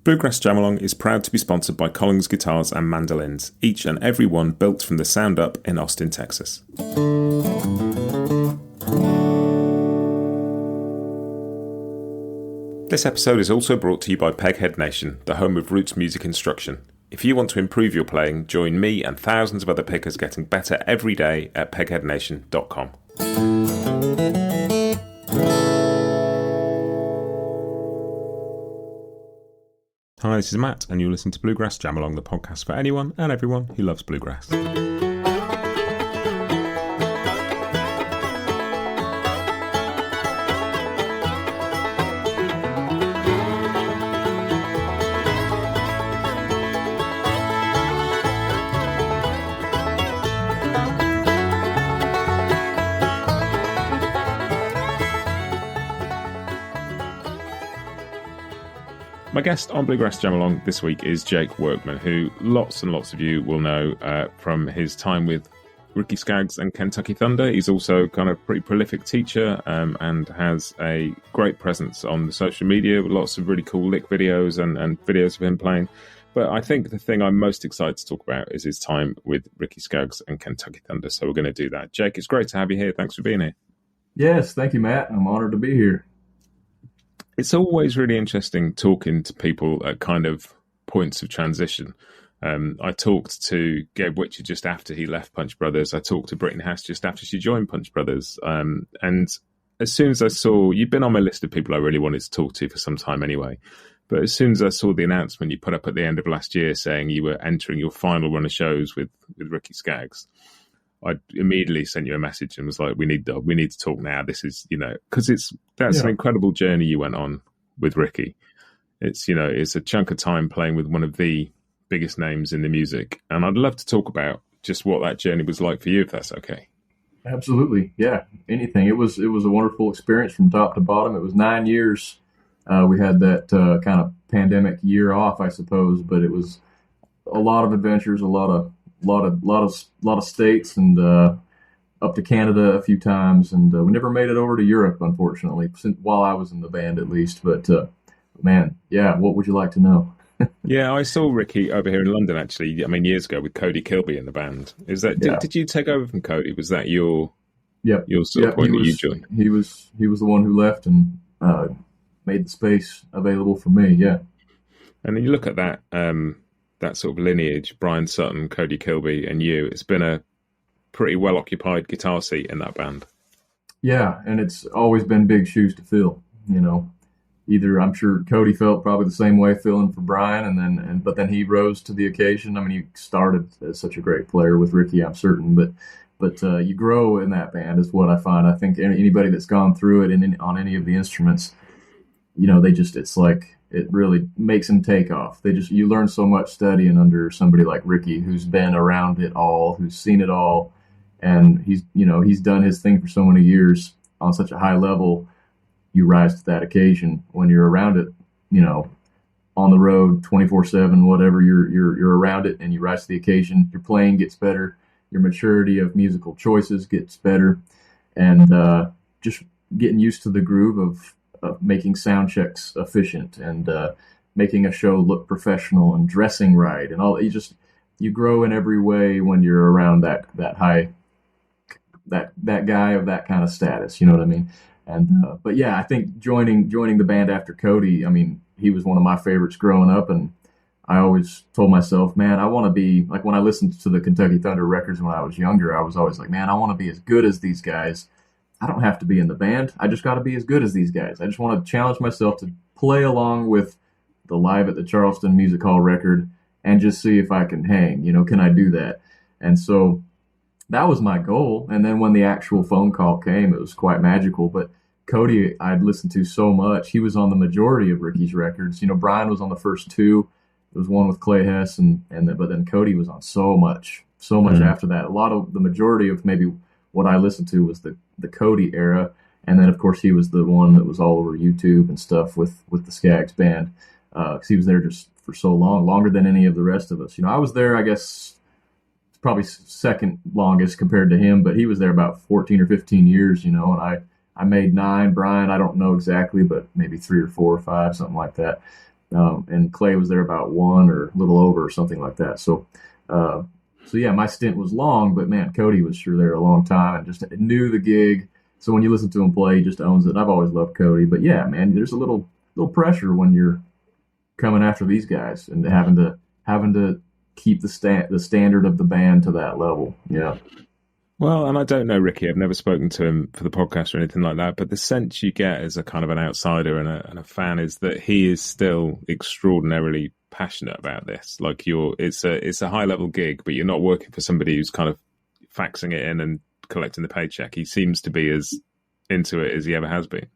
Bluegrass Jam Along is proud to be sponsored by Collins Guitars and Mandolins, each and every one built from the sound up in Austin, Texas. This episode is also brought to you by Peghead Nation, the home of roots music instruction. If you want to improve your playing, join me and thousands of other pickers getting better every day at pegheadnation.com. Hi, this is Matt, and you're listening to Bluegrass Jam Along, the podcast for anyone and everyone who loves bluegrass. My guest on Bluegrass Jam Along this week is Jake Workman, who lots and lots of you will know from his time with Ricky Skaggs and Kentucky Thunder. He's also kind of a pretty prolific teacher and has a great presence on the social media with lots of really cool lick videos and videos of him playing. But I think the thing I'm most excited to talk about is his time with Ricky Skaggs and Kentucky Thunder. So we're going to do that. Jake, it's great to have you here. Thanks for being here. Yes, thank you, Matt. I'm honored to be here. It's always really interesting talking to people at kind of points of transition. I talked to Gabe Witcher just after he left Punch Brothers. I talked to Brittany Hass just after she joined Punch Brothers. And as soon as I saw, you've been on my list of people I really wanted to talk to for some time anyway. But as soon as I saw the announcement you put up at the end of last year saying you were entering your final run of shows with Ricky Skaggs, I immediately sent you a message and was like, we need to talk now. This is, because that's an incredible journey you went on with Ricky. It's a chunk of time playing with one of the biggest names in the music. And I'd love to talk about just what that journey was like for you, if that's okay. Absolutely. Yeah. Anything. It was a wonderful experience from top to bottom. It was 9 years. We had that kind of pandemic year off, I suppose, but it was a lot of adventures, a lot of states, and up to Canada a few times, and we never made it over to Europe, unfortunately, while I was in the band at least. But man, yeah, what would you like to know? Yeah, I saw Ricky over here in London actually. I mean, years ago with Cody Kilby in the band. Is that did you take over from Cody? Was that your sort of point that you joined? He was the one who left and made the space available for me. Yeah, and then you look at that. That sort of lineage, Bryan Sutton, Cody Kilby, and you, it's been a pretty well-occupied guitar seat in that band. Yeah, and it's always been big shoes to fill, Either, I'm sure Cody felt probably the same way filling for Bryan, but then he rose to the occasion. I mean, he started as such a great player with Ricky, I'm certain, but you grow in that band is what I find. I think anybody that's gone through it on any of the instruments, it's like, it really makes them take off. You learn so much studying under somebody like Ricky, who's been around it all, who's seen it all, and he's done his thing for so many years on such a high level. You rise to that occasion when you're around it, on the road 24/7, whatever. You're around it, and you rise to the occasion. Your playing gets better, your maturity of musical choices gets better, and just getting used to the groove of making sound checks efficient and making a show look professional and dressing right and all. You grow in every way when you're around that high, that guy of that kind of status. You know what I mean? And but yeah, I think joining the band after Cody, I mean, he was one of my favorites growing up, and I always told myself, man, I want to be like, when I listened to the Kentucky Thunder records when I was younger, I was always like, man, I want to be as good as these guys. I don't have to be in the band. I just got to be as good as these guys. I just want to challenge myself to play along with the Live at the Charleston Music Hall record and just see if I can hang. Can I do that? And so that was my goal. And then when the actual phone call came, it was quite magical. But Cody, I'd listened to so much. He was on the majority of Ricky's records. Bryan was on the first two. There was one with Clay Hess, but then Cody was on so much after that. A lot of the majority of maybe what I listened to was the Cody era, and then of course he was the one that was all over YouTube and stuff with the Skaggs band, because he was there just for so long, longer than any of the rest of us. I was there, I guess, probably second longest compared to him, but he was there about 14 or 15 years, and I made 9. Bryan, I don't know exactly, but maybe 3 or 4 or 5, something like that. and Clay was there about 1 or a little over or something like that. Uh, so yeah, my stint was long, but man, Cody was sure there a long time and just knew the gig. So when you listen to him play, he just owns it. I've always loved Cody, but yeah, man, there's a little pressure when you're coming after these guys and having to keep the standard of the band to that level. Yeah. Well, and I don't know Ricky. I've never spoken to him for the podcast or anything like that. But the sense you get as a kind of an outsider and a fan is that he is still extraordinarily passionate about this. Like it's a high level gig, but you're not working for somebody who's kind of faxing it in and collecting the paycheck. He seems to be as into it as he ever has been.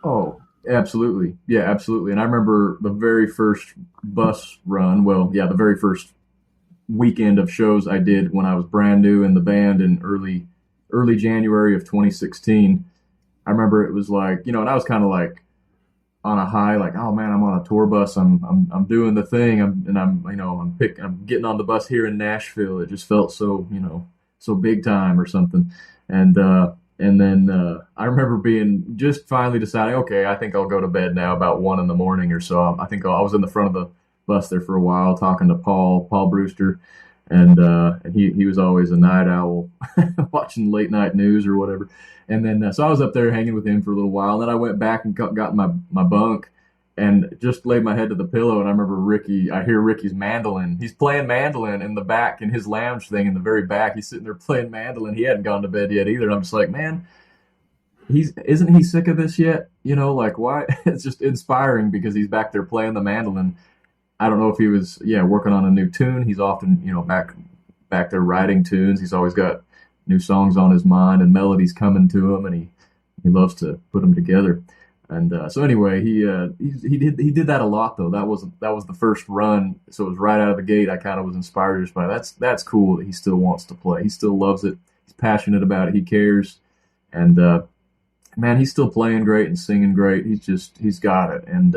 Oh, absolutely. Yeah, absolutely. And I remember the very first bus run. Well, yeah, the very first weekend of shows I did when I was brand new in the band in early January of 2016. I remember it was like, and I was kind of like on a high, like, oh man, I'm on a tour bus. I'm doing the thing. I'm getting on the bus here in Nashville. It just felt so, so big time or something. And then I remember being just finally deciding, okay, I think I'll go to bed now about 1 a.m. or so. I think I was in the front of the bus there for a while talking to Paul Brewster, and he was always a night owl, watching late night news or whatever. And then so I was up there hanging with him for a little while. And then I went back and got in my bunk and just laid my head to the pillow. And I remember I hear Ricky's mandolin. He's playing mandolin in the back in his lounge thing in the very back. He's sitting there playing mandolin. He hadn't gone to bed yet either. And I'm just like, man, isn't he sick of this yet? Like why? It's just inspiring because he's back there playing the mandolin. I don't know if he was, working on a new tune. He's often, back there writing tunes. He's always got new songs on his mind and melodies coming to him, and he loves to put them together. And so anyway, he did that a lot though. That was the first run, so it was right out of the gate. I kind of was inspired just by that's cool that he still wants to play. He still loves it. He's passionate about it. He cares, and man, he's still playing great and singing great. He's got it, and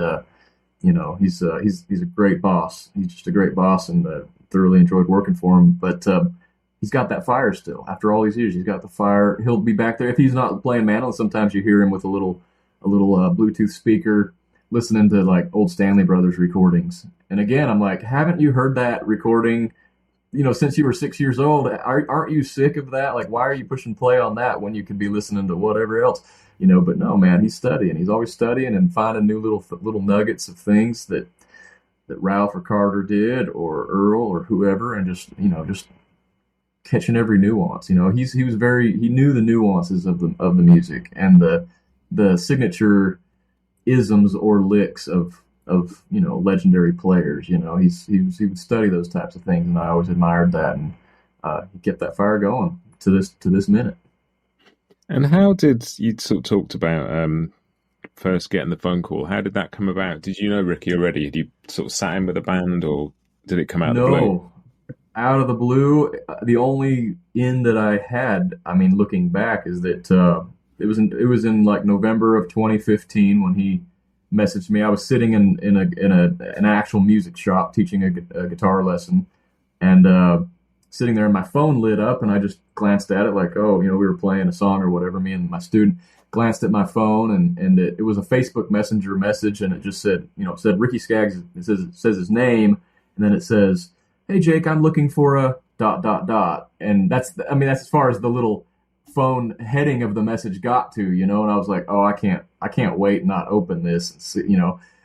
he's a great boss. He's just a great boss, and thoroughly enjoyed working for him. But he's got that fire still. After all these years, he's got the fire. He'll be back there if he's not playing mandolin. Sometimes you hear him with a little Bluetooth speaker, listening to like old Stanley Brothers recordings. And again, I'm like, haven't you heard that recording? Since you were 6 years old, aren't you sick of that? Like, why are you pushing play on that when you could be listening to whatever else? But no, man, he's studying. He's always studying and finding new little nuggets of things that Ralph or Carter did or Earl or whoever, and just catching every nuance. He knew the nuances of the music and the signature isms or licks of legendary players. He would study those types of things, and I always admired that, and he kept that fire going to this minute. And how did you sort of talked about first getting the phone call? How did that come about? Did you know Ricky already? Had you sort of sat in with a band, or did it come out of the blue? No, out of the blue. The only in that I had, looking back, is that it was in like November of 2015 when he messaged me. I was sitting in an actual music shop teaching a guitar lesson, and sitting there, and my phone lit up, and I just glanced at it like, oh, we were playing a song or whatever. Me and my student glanced at my phone, and it was a Facebook Messenger message, and it just said, it said Ricky Skaggs. It says his name, and then it says, "Hey Jake, I'm looking for a ... And that's as far as the little phone heading of the message got to, and I was like, oh, I can't wait and not open this. And see,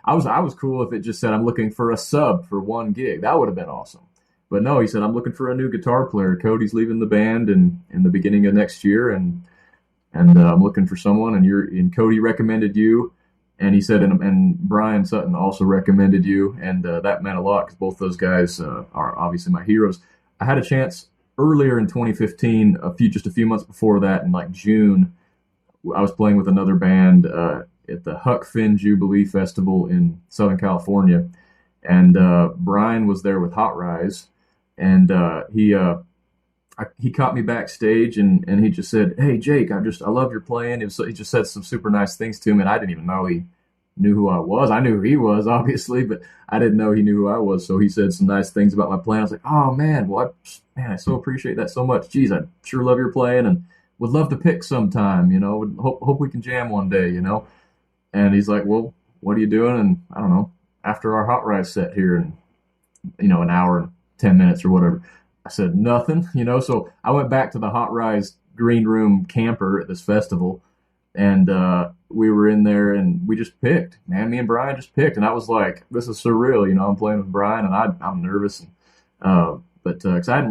I was cool if it just said I'm looking for a sub for one gig. That would have been awesome. But no, he said, I'm looking for a new guitar player. Cody's leaving the band in the beginning of next year, and I'm looking for someone. And Cody recommended you, and he said, and Bryan Sutton also recommended you, and that meant a lot because both those guys are obviously my heroes. I had a chance earlier in 2015, just a few months before that, in like June. I was playing with another band at the Huck Finn Jubilee Festival in Southern California, and Bryan was there with Hot Rise. And he caught me backstage, and he just said, "Hey Jake, I love your playing." He just said some super nice things to me, and I didn't even know he knew who I was. I knew who he was, obviously, but I didn't know he knew who I was. So he said some nice things about my playing. I was like, "Oh man, I so appreciate that so much. Geez, I sure love your playing, and would love to pick sometime. Hope we can jam one day. And he's like, "Well, what are you doing?" And I don't know. after our hot rise set here in, an hour and 10 minutes or whatever? I said, nothing, So I went back to the hot rise green room camper at this festival, and we were in there and we just picked, man. Me and Bryan just picked, and I was like, this is surreal, I'm playing with Bryan, and I'm nervous, and, but because I'd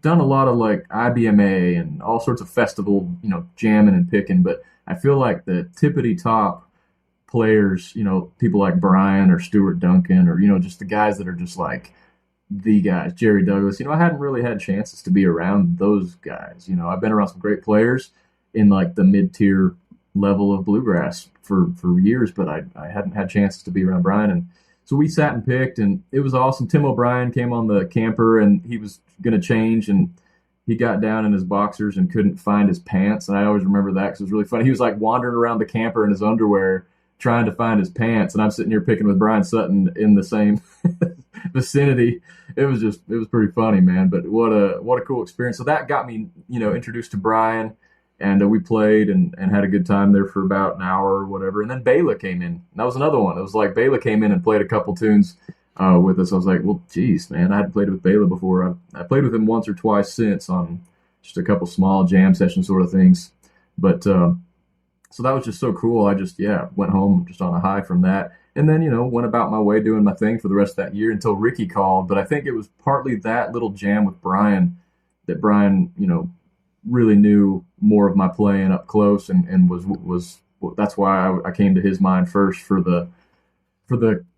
done a lot of like IBMA and all sorts of festival, jamming and picking, but I feel like the tippity top players, people like Bryan or Stuart Duncan, or just the guys that are just like the guys, Jerry Douglas. I hadn't really had chances to be around those guys. I've been around some great players in like the mid tier level of bluegrass for years, but I hadn't had chances to be around Bryan. And so we sat and picked, and it was awesome. Tim O'Brien came on the camper, and he was going to change, and he got down in his boxers and couldn't find his pants. And I always remember that because it was really funny. He was like wandering around the camper in his underwear trying to find his pants, and I'm sitting here picking with Bryan Sutton in the same vicinity. It was pretty funny, man. But what a cool experience. So that got me, introduced to Bryan, and we played and had a good time there for about an hour or whatever. And then Bela came in. That was another one. It was like Bela came in and played a couple tunes with us. I was like, well, geez, man, I hadn't played with Bela before. I played with him once or twice since on just a couple small jam session sort of things. But so that was just so cool. I just, went home just on a high from that. And then, went about my way doing my thing for the rest of that year until Ricky called. But I think it was partly that little jam with Bryan that Bryan, really knew more of my playing up close, and was that's why I came to his mind first for the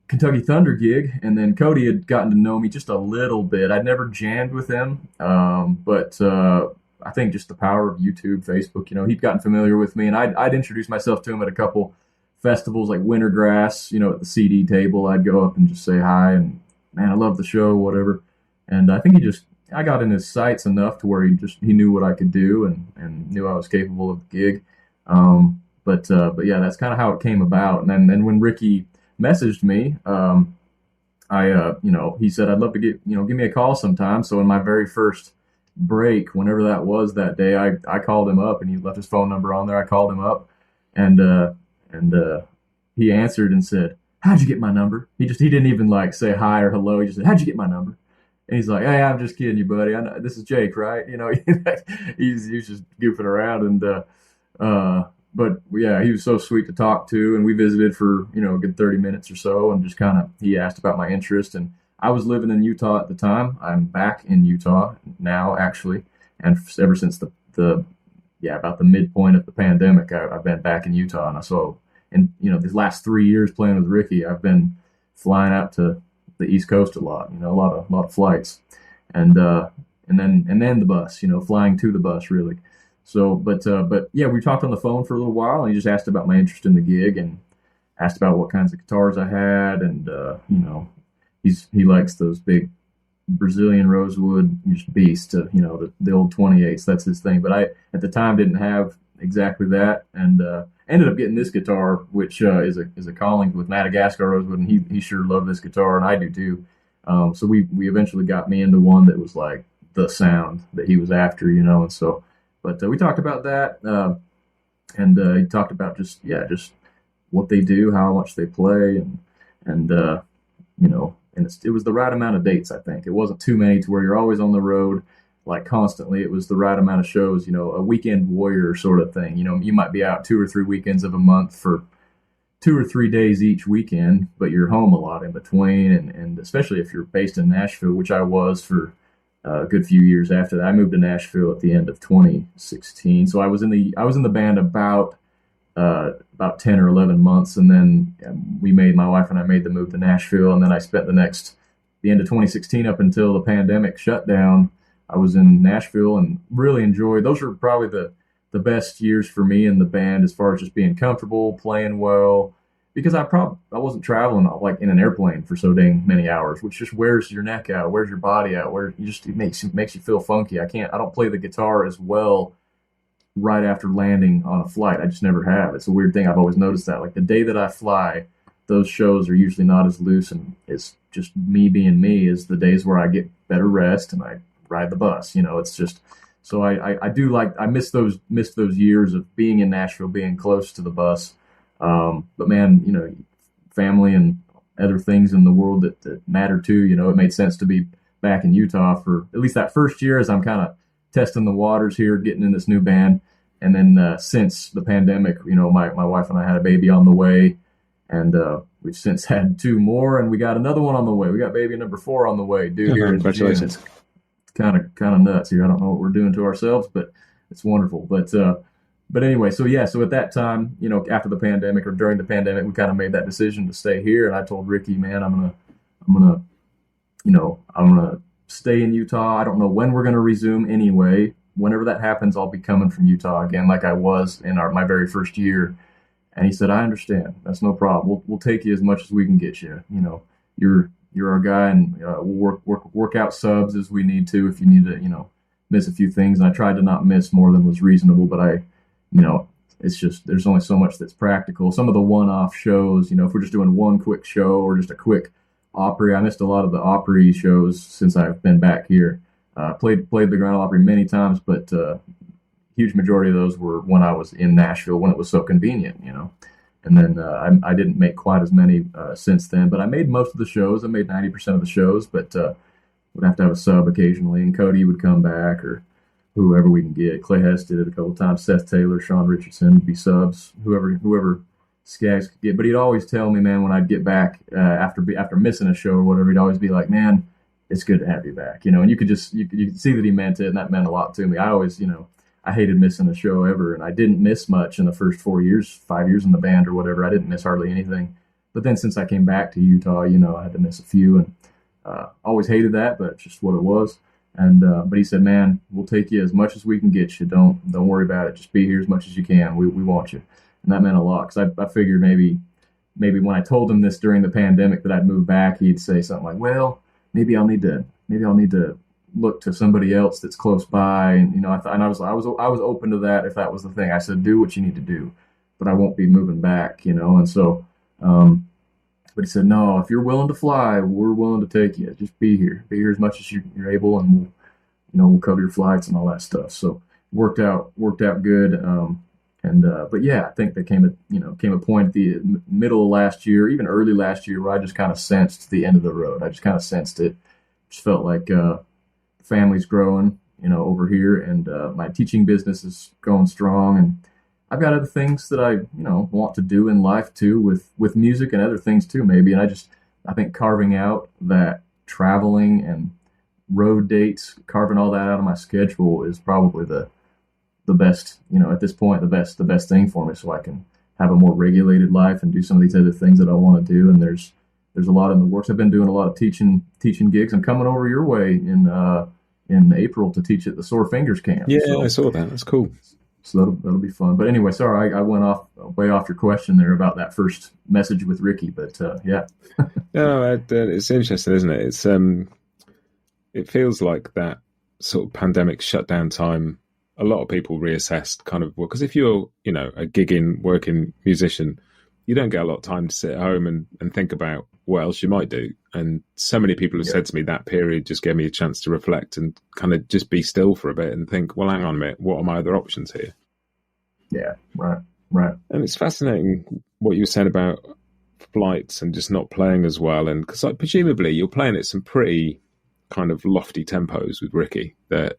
Kentucky Thunder gig. And then Cody had gotten to know me just a little bit. I'd never jammed with him, but I think just the power of YouTube, Facebook, he'd gotten familiar with me, and I'd introduced myself to him at a couple festivals like Wintergrass, at the CD table. I'd go up and just say hi, and man, I love the show, whatever. And I think I got in his sights enough to where he knew what I could do, and knew I was capable of the gig. But yeah, that's kind of how it came about. And then when Ricky messaged me, he said, I'd love to give me a call sometime. So in my very first break, whenever that was that day, I called him up, and he left his phone number on there. I called him up, and he answered and said, how'd you get my number? He didn't even like say hi or hello. He just said, how'd you get my number? And he's like, hey, I'm just kidding you, buddy. I know, this is Jake, right? He's just goofing around. And but yeah, he was so sweet to talk to, and we visited for a good 30 minutes or so, and just kind of he asked about my interest. And I was living in Utah at the time. I'm back in Utah now, actually, and ever since about the midpoint of the pandemic, I've been back in Utah. And these last 3 years playing with Ricky, I've been flying out to the East Coast a lot, a lot of flights, and then the bus, flying to the bus really. So, but yeah, we talked on the phone for a little while, and he just asked about my interest in the gig and asked about what kinds of guitars I had, and he likes those big Brazilian rosewood just beast, the old 28s. That's his thing. But I at the time didn't have exactly that, and ended up getting this guitar, which is a Collings with Madagascar rosewood, and he sure loved this guitar, and I do too. So we eventually got me into one that was like the sound that he was after, and so. But we talked about that, and he talked about just what they do, how much they play, and it was the right amount of dates. I think it wasn't too many to where you're always on the road like constantly. It was the right amount of shows, a weekend warrior sort of thing. You might be out 2 or 3 weekends of a month for 2 or 3 days each weekend, but you're home a lot in between. And especially if you're based in Nashville, which I was for a good few years after that. I moved to Nashville at the end of 2016. So I was in the band about 10 or 11 months. And then my wife and I made the move to Nashville. And then I spent the end of 2016 up until the pandemic shut down. I was in Nashville and really enjoyed. Those were probably the best years for me in the band as far as just being comfortable, playing well, because I wasn't traveling like in an airplane for so dang many hours, which just wears your neck out, wears your body out, it makes you feel funky. I don't play the guitar as well right after landing on a flight. I just never have. It's a weird thing. I've always noticed that. Like the day that I fly, those shows are usually not as loose and it's just me being me as the days where I get better rest and I ride the bus. It's just so I do I miss those years of being in Nashville, being close to the bus. But man, family and other things in the world that matter too. It made sense to be back in Utah for at least that first year as I'm kind of testing the waters here, getting in this new band. And then since the pandemic, my wife and I had a baby on the way, and we've since had 2 more, and we got another one on the way. We got baby number 4 on the way due here in June. It's kind of nuts here. I don't know what we're doing to ourselves, but it's wonderful. But anyway, so at that time, after the pandemic or during the pandemic, we kind of made that decision to stay here. And I told Ricky, man, I'm gonna stay in Utah. I don't know when we're gonna resume anyway. Whenever that happens, I'll be coming from Utah again, like I was in my very first year. And he said, I understand. That's no problem. We'll take you as much as we can get you. You're our guy, and we'll work out subs as we need to if you need to, miss a few things. And I tried to not miss more than was reasonable, but it's just, there's only so much that's practical. Some of the one-off shows, if we're just doing one quick show or just a quick Opry, I missed a lot of the Opry shows since I've been back here. Played the Grand Ole Opry many times, but huge majority of those were when I was in Nashville, when it was so convenient, And then I didn't make quite as many since then, but I made most of the shows. I made 90% of the shows, but would have to have a sub occasionally, and Cody would come back or whoever we can get. Clay Hess did it a couple times. Seth Taylor, Sean Richardson would be subs. Whoever Skaggs could get. But he'd always tell me, man, when I'd get back after missing a show or whatever, he'd always be like, man, it's good to have you back, and you could see that he meant it, and that meant a lot to me. I always, I hated missing a show ever, and I didn't miss much in the first 5 years in the band or whatever. I didn't miss hardly anything. But then since I came back to Utah, I had to miss a few, and always hated that, but it's just what it was. And but he said, man, we'll take you as much as we can get you. Don't worry about it. Just be here as much as you can. We want you. And that meant a lot, because I figured maybe when I told him this during the pandemic that I'd move back, he'd say something like, well, maybe I'll need to look to somebody else that's close by. And I was open to that if that was the thing. I said, do what you need to do, but I won't be moving back, And so, but he said, no, if you're willing to fly, we're willing to take you. Just be here as much as you're able, and we'll cover your flights and all that stuff. So worked out good. But yeah, I think there came a point at the middle of last year, even early last year, where I just kind of sensed the end of the road. I just kind of sensed it. Just felt like family's growing, over here, and my teaching business is going strong, and I've got other things that I, want to do in life too, with music and other things too, maybe. And I think carving out that traveling and road dates, carving all that out of my schedule is probably the best, at this point, the best thing for me, so I can have a more regulated life and do some of these other things that I want to do. And there's a lot in the works. I've been doing a lot of teaching gigs. I'm coming over your way in April to teach at the Sore Fingers camp. Yeah, so, I saw that. That's cool. So that'll be fun. But anyway, sorry, I went way off your question there about that first message with Ricky. But yeah. No, it's interesting, isn't it? It feels like that sort of pandemic shutdown time. A lot of people reassessed kind of, because if you're, a gigging, working musician, you don't get a lot of time to sit at home and think about what else you might do. And so many people have said to me that period just gave me a chance to reflect and kind of just be still for a bit and think, well, hang on a minute, what are my other options here? Yeah, right. And it's fascinating what you were saying about flights and just not playing as well. And because presumably you're playing at some pretty kind of lofty tempos with Ricky that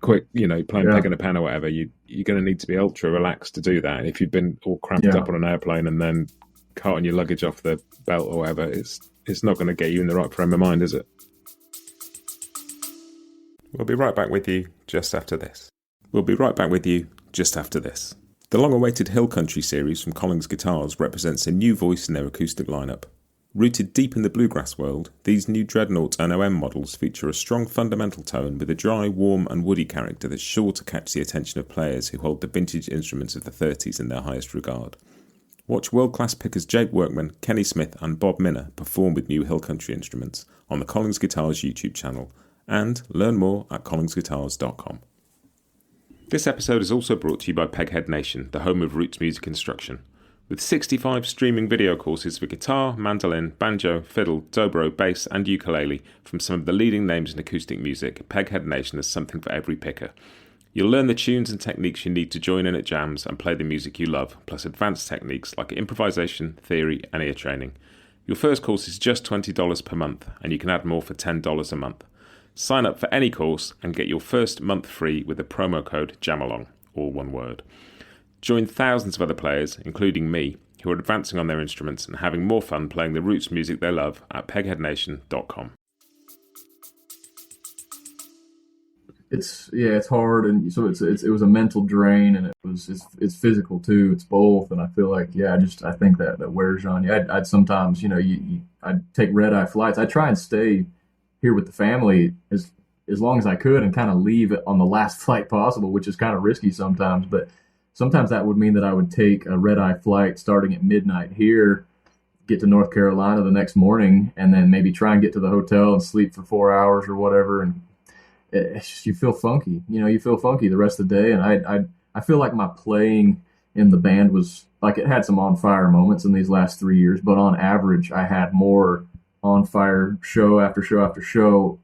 quick, playing Peg and a Pen or whatever, you're going to need to be ultra relaxed to do that. And if you've been all cramped up on an airplane and then carting your luggage off the belt or whatever, it's not going to get you in the right frame of mind, is it? We'll be right back with you just after this. The long-awaited Hill Country series from Collings Guitars represents a new voice in their acoustic lineup. Rooted deep in the bluegrass world, these new Dreadnought NOM models feature a strong fundamental tone with a dry, warm and woody character that's sure to catch the attention of players who hold the vintage instruments of the 30s in their highest regard. Watch world-class pickers Jake Workman, Kenny Smith and Bob Minner perform with new Hill Country instruments on the Collings Guitars YouTube channel, and learn more at collingsguitars.com. This episode is also brought to you by Peghead Nation, the home of roots music instruction. With 65 streaming video courses for guitar, mandolin, banjo, fiddle, dobro, bass and ukulele from some of the leading names in acoustic music, Peghead Nation has something for every picker. You'll learn the tunes and techniques you need to join in at jams and play the music you love, plus advanced techniques like improvisation, theory, and ear training. Your first course is just $20 per month, and you can add more for $10 a month. Sign up for any course and get your first month free with the promo code JAMALONG, all one word. Join thousands of other players, including me, who are advancing on their instruments and having more fun playing the roots music they love at pegheadnation.com. It's hard, and so it was a mental drain, and it's physical too. It's both, and I feel like I think that wears on you. I'd sometimes I'd take red eye flights. I try and stay here with the family as long as I could, and kind of leave it on the last flight possible, which is kind of risky sometimes, but. Sometimes that would mean that I would take a red-eye flight starting at midnight here, get to North Carolina the next morning, and then maybe try and get to the hotel and sleep for 4 hours or whatever. And you feel funky. You feel funky the rest of the day. And I feel like my playing in the band was like it had some on-fire moments in these last 3 years, but on average, I had more on-fire show after show after show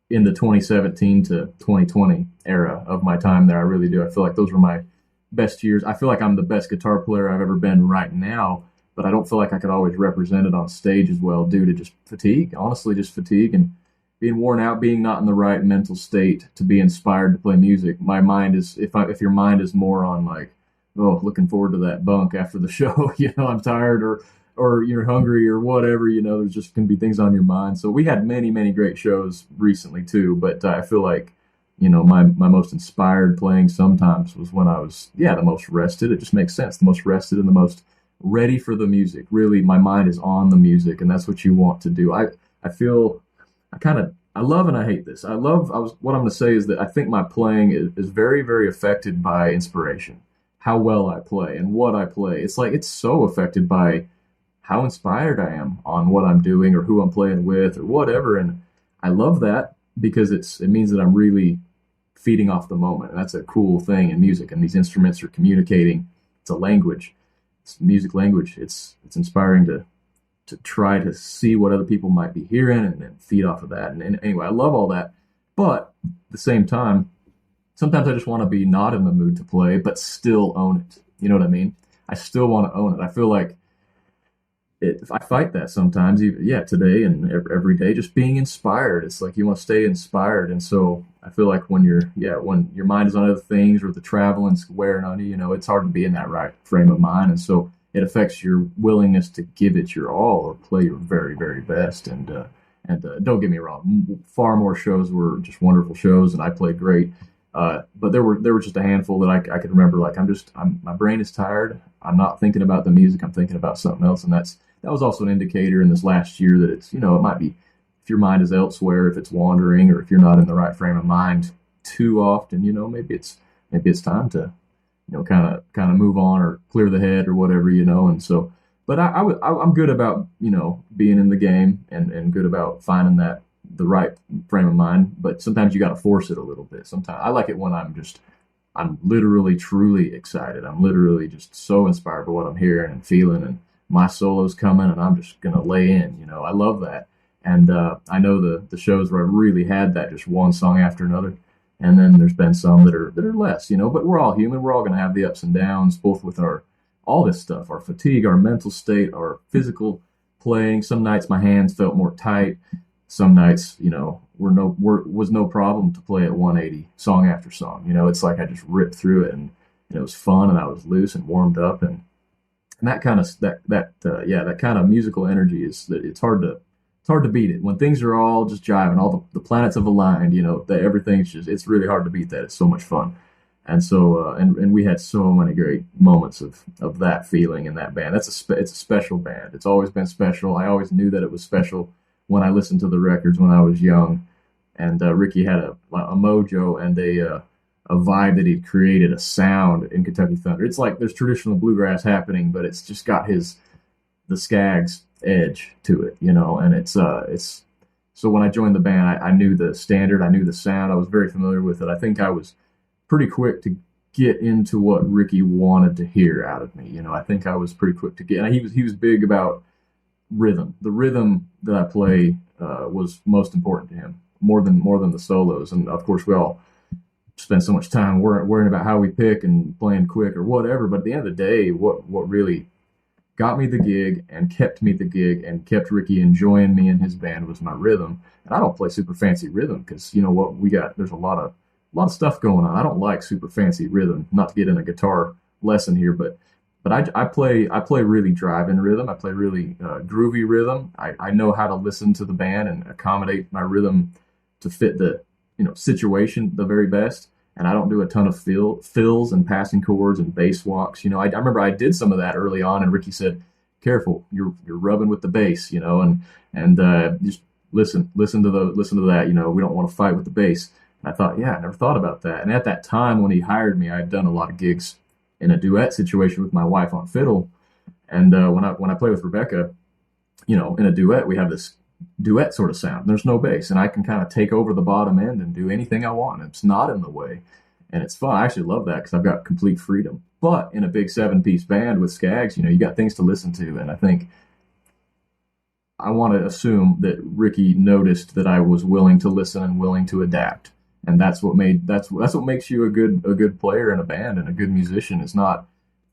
in the 2017 to 2020 era of my time there. I really do. I feel like those were my best years. I feel like I'm the best guitar player I've ever been right now, but I don't feel like I could always represent it on stage as well due to just fatigue, honestly, just fatigue and being worn out, being not in the right mental state to be inspired to play music. My mind is, if your mind is more on like, oh, looking forward to that bunk after the show, I'm tired or you're hungry or whatever, there's just going to be things on your mind. So we had many, many great shows recently too, but I feel like my most inspired playing sometimes was when I was, the most rested. It just makes sense. The most rested and the most ready for the music. Really, my mind is on the music, and that's what you want to do. I love and I hate this. What I'm going to say is that I think my playing is very, very affected by inspiration, how well I play and what I play. It's like, it's so affected by how inspired I am on what I'm doing or who I'm playing with or whatever. And I love that because it means that I'm really feeding off the moment. And that's a cool thing in music. And these instruments are communicating. It's a language. It's music language. It's inspiring to try to see what other people might be hearing and then feed off of that. And anyway, I love all that. But at the same time, sometimes I just want to be not in the mood to play, but still own it. You know what I mean? I still want to own it. I feel like I fight that sometimes, today and every day, just being inspired. It's like you want to stay inspired. And so I feel like when your mind is on other things or the traveling's wearing on you, it's hard to be in that right frame of mind. And so it affects your willingness to give it your all or play your very, very best. And don't get me wrong, far more shows were just wonderful shows and I played great. But there were just a handful that I could remember. Like my brain is tired. I'm not thinking about the music. I'm thinking about something else. And that was also an indicator in this last year that it's, it might be if your mind is elsewhere, if it's wandering, or if you're not in the right frame of mind too often, maybe it's time to, kind of move on or clear the head or whatever, And so, but I'm good about, being in the game and good about finding the right frame of mind. But sometimes you got to force it a little bit. Sometimes I like it when I'm literally truly excited. I'm literally just so inspired by what I'm hearing and feeling, and my solo's coming and I'm just going to lay in, I love that. And I know the shows where I've really had that, just one song after another. And then there's been some that are less, but we're all human. We're all going to have the ups and downs, both with all this stuff, our fatigue, our mental state, our physical playing. Some nights my hands felt more tight. Some nights, was no problem to play at 180 song after song. It's like I just ripped through it and it was fun and I was loose and warmed up and that kind of that kind of musical energy is that it's hard to beat it when things are all just jiving, all the planets have aligned. Everything's it's really hard to beat that. It's so much fun, and so and we had so many great moments of that feeling in that band. It's a special band. It's always been special. I always knew that it was special when I listened to the records when I was young, and Ricky had a mojo and a vibe that he'd created, a sound in Kentucky Thunder. It's like there's traditional bluegrass happening, but it's just got the Skaggs edge to it, and it's so when I joined the band, I knew the standard, I knew the sound, I was very familiar with it. I think I was pretty quick to get into what Ricky wanted to hear out of me. I think I was pretty quick to get, and he was big about rhythm. The rhythm that I play was most important to him, more than the solos. And of course, we all spend so much time worrying about how we pick and playing quick or whatever. But at the end of the day, what really got me the gig and kept me the gig and kept Ricky enjoying me and his band was my rhythm. And I don't play super fancy rhythm because you know what we got. There's a lot of stuff going on. I don't like super fancy rhythm. Not to get in a guitar lesson here, but I play really drive-in rhythm. I play really groovy rhythm. I know how to listen to the band and accommodate my rhythm to fit the situation the very best. And I don't do a ton of fills and passing chords and bass walks. I remember I did some of that early on, and Ricky said, "Careful, you're rubbing with the bass, and just listen to that. We don't want to fight with the bass." And I thought, yeah, I never thought about that. And at that time when he hired me, I had done a lot of gigs in a duet situation with my wife on fiddle. And when I play with Rebecca, in a duet, we have this duet sort of sound. There's no bass, and I can kind of take over the bottom end and do anything I want. It's not in the way, and it's fun. I actually love that because I've got complete freedom. But in a big 7-piece band with Skaggs, you got things to listen to, and I think I want to assume that Ricky noticed that I was willing to listen and willing to adapt, and that's what makes you a good player in a band and a good musician. It's not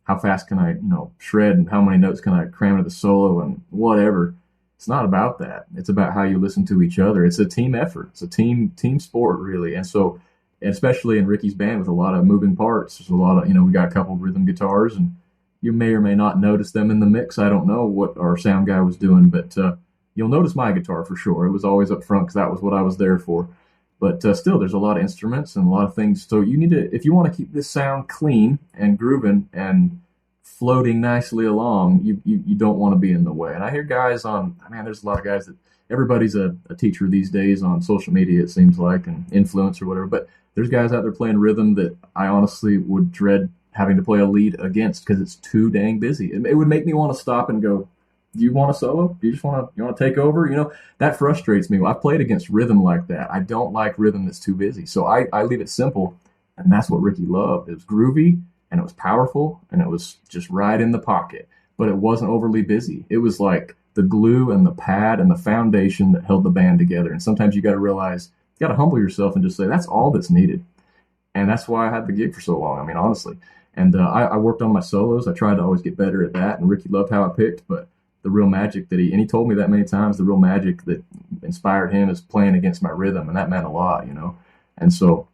how fast can I shred and how many notes can I cram into the solo and whatever. It's not about that. It's about how you listen to each other. It's a team effort. It's a team sport, really. And so, especially in Ricky's band with a lot of moving parts, there's a lot of, we got a couple of rhythm guitars, and you may or may not notice them in the mix. I don't know what our sound guy was doing, but you'll notice my guitar for sure. It was always up front because that was what I was there for. But still, there's a lot of instruments and a lot of things. So you need to, if you want to keep this sound clean and grooving and floating nicely along, you don't want to be in the way. And I hear guys there's a lot of guys that everybody's a teacher these days on social media, it seems like, and influence or whatever. But there's guys out there playing rhythm that I honestly would dread having to play a lead against because it's too dang busy. It would make me want to stop and go, "Do you want a solo? Do you want to take over?" That frustrates me. I've played against rhythm like that. I don't like rhythm that's too busy. So I leave it simple, and that's what Ricky loved. It was groovy, and it was powerful, and it was just right in the pocket, but it wasn't overly busy. It was like the glue and the pad and the foundation that held the band together. And sometimes you got to realize, you got to humble yourself and just say, that's all that's needed. And that's why I had the gig for so long. I mean, honestly. And I worked on my solos. I tried to always get better at that. And Ricky loved how I picked, but the real magic and he told me that many times, the real magic that inspired him is playing against my rhythm. And that meant a lot, And so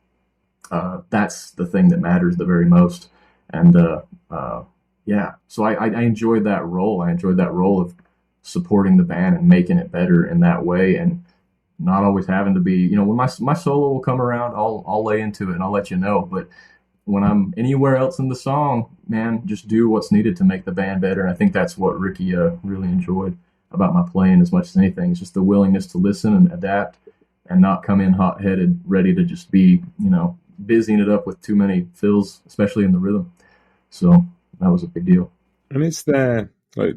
that's the thing that matters the very most. And so I enjoyed that role. I enjoyed that role of supporting the band and making it better in that way, and not always having to be, when my solo will come around, I'll lay into it and I'll let you know. But when I'm anywhere else in the song, man, just do what's needed to make the band better. And I think that's what Ricky really enjoyed about my playing as much as anything. It's just the willingness to listen and adapt and not come in hot-headed, ready to just be, busying it up with too many fills, especially in the rhythm. So that was a big deal. And is there,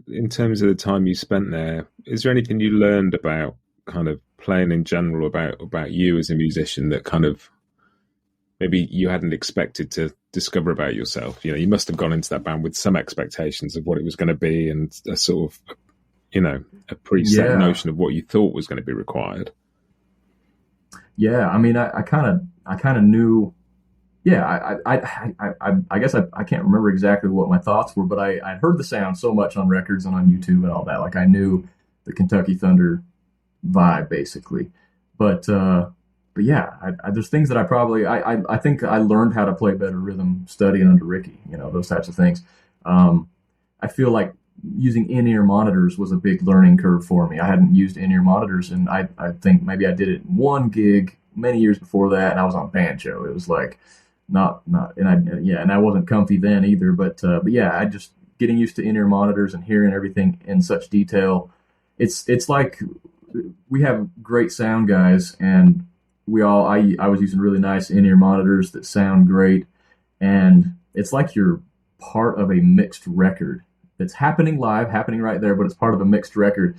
in terms of the time you spent there, is there anything you learned about kind of playing in general about you as a musician that kind of maybe you hadn't expected to discover about yourself? You must have gone into that band with some expectations of what it was going to be and a sort of, a preset notion of what you thought was going to be required. Yeah, I mean, I kind of knew. Yeah, I guess I can't remember exactly what my thoughts were, but I'd heard the sound so much on records and on YouTube and all that. Like I knew the Kentucky Thunder vibe basically, but yeah, there's things that I think I learned how to play better rhythm studying under Ricky. Those types of things. I feel like using in-ear monitors was a big learning curve for me. I hadn't used in-ear monitors, and I think maybe I did it in one gig many years before that, and I was on banjo. It was like not, and I wasn't comfy then either. But yeah, I just getting used to in-ear monitors and hearing everything in such detail. It's like we have great sound guys, and I was using really nice in-ear monitors that sound great, and it's like you're part of a mixed record. It's happening live, happening right there, but it's part of a mixed record.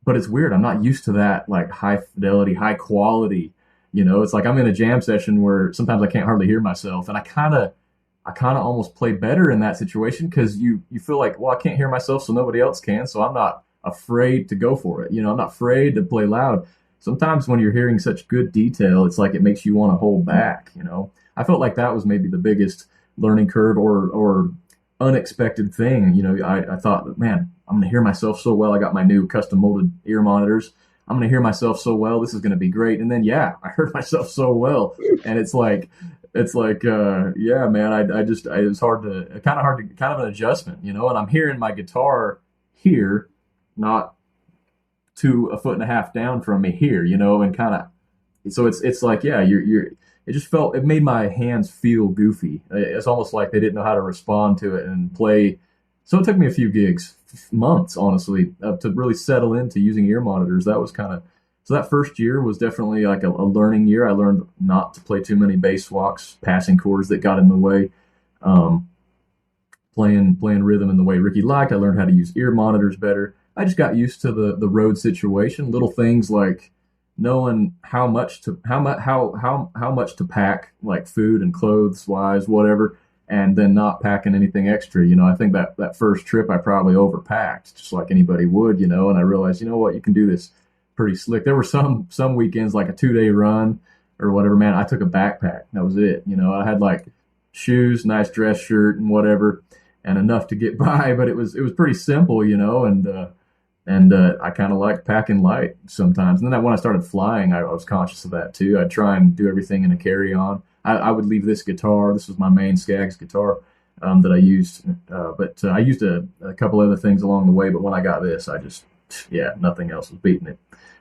But it's weird. I'm not used to that, like high fidelity, high quality. It's like I'm in a jam session where sometimes I can't hardly hear myself, and I kind of almost play better in that situation because you feel like, well, I can't hear myself, so nobody else can, so I'm not afraid to go for it. I'm not afraid to play loud. sometimes when you're hearing such good detail, it's like it makes you want to hold back, you know. I felt like that was maybe the biggest learning curve or unexpected thing. You know, I thought, man, I'm going to hear myself so well. I got my new custom molded ear monitors. I'm going to hear myself so well. This is going to be great. And then, yeah, I heard myself so well. And yeah, man, it was kind of an adjustment, you know, and I'm hearing my guitar here, not a foot and a half down from me here, you know, and kind of, so it's like, yeah, it made my hands feel goofy. It's almost like they didn't know how to respond to it and play. So it took me a few gigs, months, honestly, to really settle into using ear monitors. So that first year was definitely like a learning year. I learned not to play too many bass walks, passing chords that got in the way, playing rhythm in the way Ricky liked. I learned how to use ear monitors better. I just got used to the road situation, little things like knowing how much to pack, like food and clothes wise, whatever, and then not packing anything extra. You know, I think that first trip I probably overpacked, just like anybody would, you know, and I realized, you know what, you can do this pretty slick. There were some weekends, like a 2-day run or whatever, man, I took a backpack. That was it. You know, I had like shoes, nice dress shirt and whatever, and enough to get by, but it was pretty simple, you know, and I kind of liked packing light sometimes. And then when I started flying, I was conscious of that too. I'd try and do everything in a carry-on. I would leave this guitar. This was my main Skaggs guitar that I used. But I used a couple other things along the way. But when I got this, nothing else was beating it.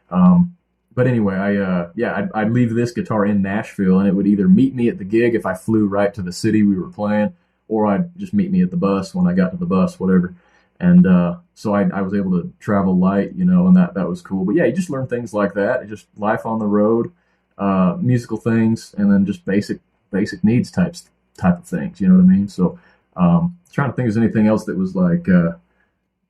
But anyway, I'd leave this guitar in Nashville, and it would either meet me at the gig if I flew right to the city we were playing, or I'd just meet me at the bus when I got to the bus, whatever. And so I was able to travel light, you know, and that was cool. But yeah, you just learn things like that. Just life on the road, musical things, and then just basic needs type of things. You know what I mean? So trying to think if there's anything else that was like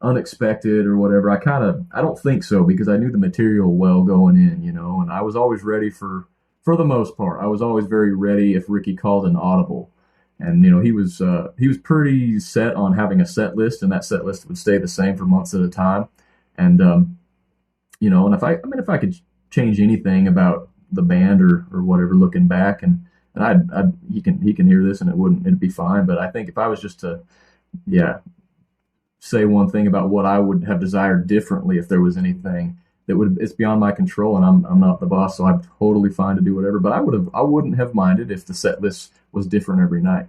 unexpected or whatever. I don't think so, because I knew the material well going in, you know, and I was always ready for the most part. I was always very ready if Ricky called an audible. And, you know, he was pretty set on having a set list, and that set list would stay the same for months at a time. And, you know, and if I could change anything about the band or whatever, looking back, and he can hear this and it'd be fine. But I think if I was just to, say one thing about what I would have desired differently, if there was anything it's beyond my control, and I'm not the boss, so I'm totally fine to do whatever. But I wouldn't have minded if the set list was different every night.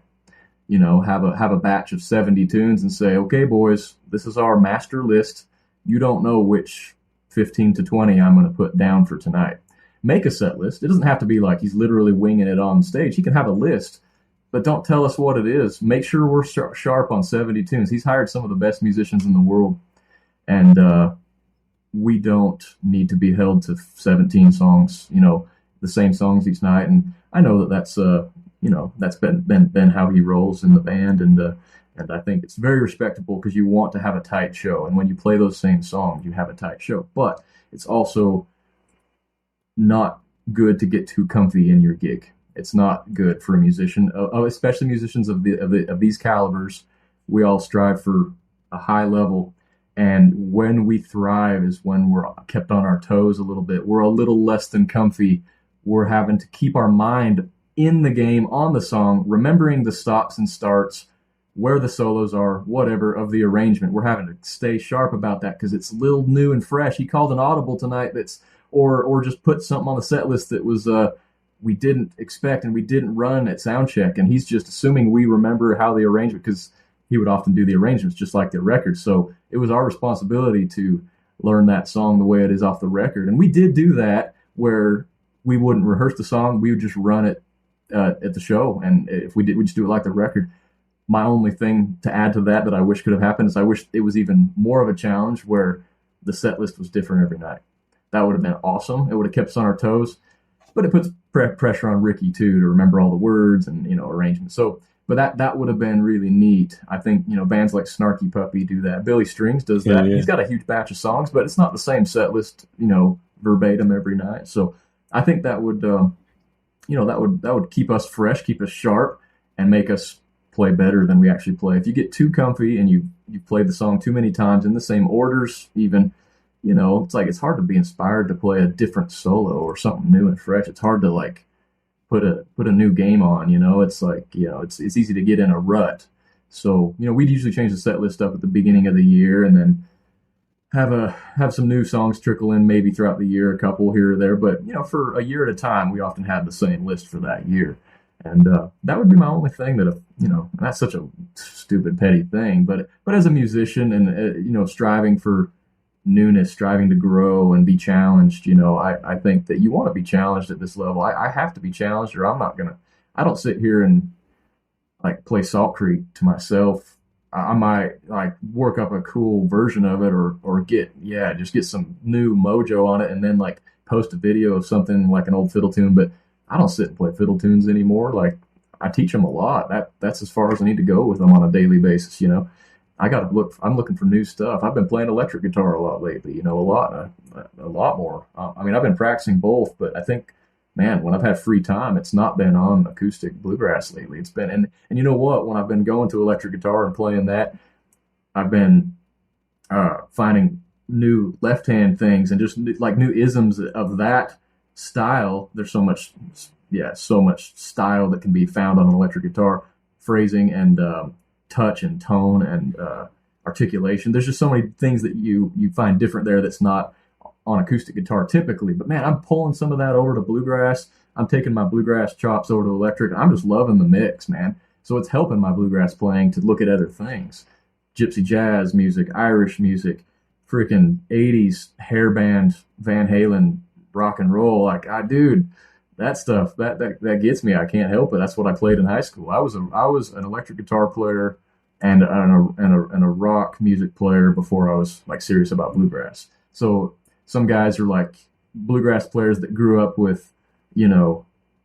You know, have a batch of 70 tunes and say, okay, boys, this is our master list. You don't know which 15 to 20 I'm going to put down for tonight. Make a set list. It doesn't have to be like he's literally winging it on stage. He can have a list, but don't tell us what it is. Make sure we're sharp on 70 tunes. He's hired some of the best musicians in the world, and we don't need to be held to 17 songs, you know, the same songs each night. And I know that's that's been how he rolls in the band, and I think it's very respectable, because you want to have a tight show, and when you play those same songs, you have a tight show. But it's also not good to get too comfy in your gig. It's not good for a musician, especially musicians of these calibers. We all strive for a high level, and when we thrive is when we're kept on our toes a little bit. We're a little less than comfy. We're having to keep our mind in the game, on the song, remembering the stops and starts, where the solos are, whatever, of the arrangement. We're having to stay sharp about that, because it's a little new and fresh. He called an audible tonight or just put something on the set list that was we didn't expect and we didn't run at sound check, and he's just assuming we remember how the arrangement, because he would often do the arrangements just like the record. So it was our responsibility to learn that song the way it is off the record. And we did do that, where we wouldn't rehearse the song. We would just run it at the show. And if we did, we just do it like the record. My only thing to add to that I wish could have happened is I wish it was even more of a challenge where the set list was different every night. That would have been awesome. It would have kept us on our toes, but it puts pressure on Ricky too, to remember all the words and, you know, arrangements. So, but that would have been really neat. I think, you know, bands like Snarky Puppy do that. Billy Strings does that. Yeah. He's got a huge batch of songs, but it's not the same set list, you know, verbatim every night. So I think that would, that would keep us fresh, keep us sharp, and make us play better than we actually play. If you get too comfy and you've played the song too many times in the same orders, even, it's like it's hard to be inspired to play a different solo or something new and fresh. It's hard to like put a new game on. It's like it's easy to get in a rut. So we'd usually change the set list up at the beginning of the year, and then have some new songs trickle in maybe throughout the year, a couple here or there. But for a year at a time, we often had the same list for that year, and that would be my only thing that and that's such a stupid petty thing. But as a musician and striving for newness, striving to grow and be challenged, I think that you want to be challenged at this level. I have to be challenged, or I'm not gonna. I don't sit here and like play Salt Creek to myself. I might like work up a cool version of it, or just get some new mojo on it, and then like post a video of something like an old fiddle tune. But I don't sit and play fiddle tunes anymore. Like I teach them a lot. That's as far as I need to go with them on a daily basis. I got to look. I'm looking for new stuff. I've been playing electric guitar a lot lately. A lot more. I mean, I've been practicing both, but I think, man, when I've had free time, it's not been on acoustic bluegrass lately. It's been, and you know what? When I've been going to electric guitar and playing that, I've been finding new left hand things and just like new isms of that style. There's so much style that can be found on an electric guitar, phrasing and touch and tone and articulation. There's just so many things that you find different there that's not on acoustic guitar typically. But man, I'm pulling some of that over to bluegrass. I'm taking my bluegrass chops over to electric. I'm just loving the mix, man. So it's helping my bluegrass playing to look at other things. Gypsy jazz music, Irish music, freaking 80s hair band, Van Halen, rock and roll. Like, dude, that stuff, that gets me. I can't help it. That's what I played in high school. I was an electric guitar player and a rock music player before I was like serious about bluegrass. So some guys are like bluegrass players that grew up with,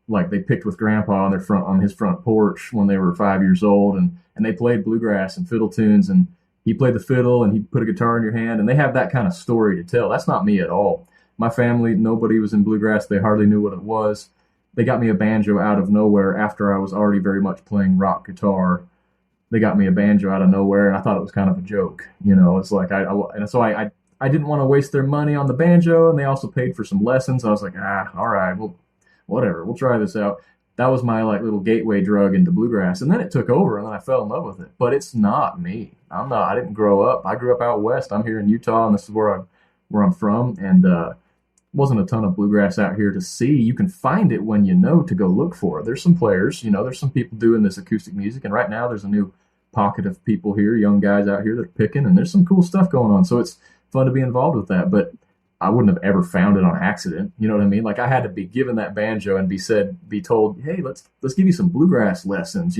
like they picked with grandpa on his front porch when they were 5 years old, and they played bluegrass and fiddle tunes, and he played the fiddle and he put a guitar in your hand, and they have that kind of story to tell. That's not me at all. My family, nobody was in bluegrass. They hardly knew what it was. They got me a banjo out of nowhere after I was already very much playing rock guitar. They got me a banjo out of nowhere, and I thought it was kind of a joke. It's like I didn't want to waste their money on the banjo, and they also paid for some lessons. I was like, all right, well, whatever, we'll try this out. That was my like little gateway drug into bluegrass, and then it took over, and then I fell in love with it. But it's not me. I didn't grow up. I grew up out west. I'm here in Utah, and this is where I'm from, and wasn't a ton of bluegrass out here to see. You can find it when you know to go look for it. There's some players, there's some people doing this acoustic music, and right now there's a new pocket of people here, young guys out here that are picking, and there's some cool stuff going on. So it's fun to be involved with that, but I wouldn't have ever found it on accident. You know what I mean? Like I had to be given that banjo and be told, hey, let's give you some bluegrass lessons.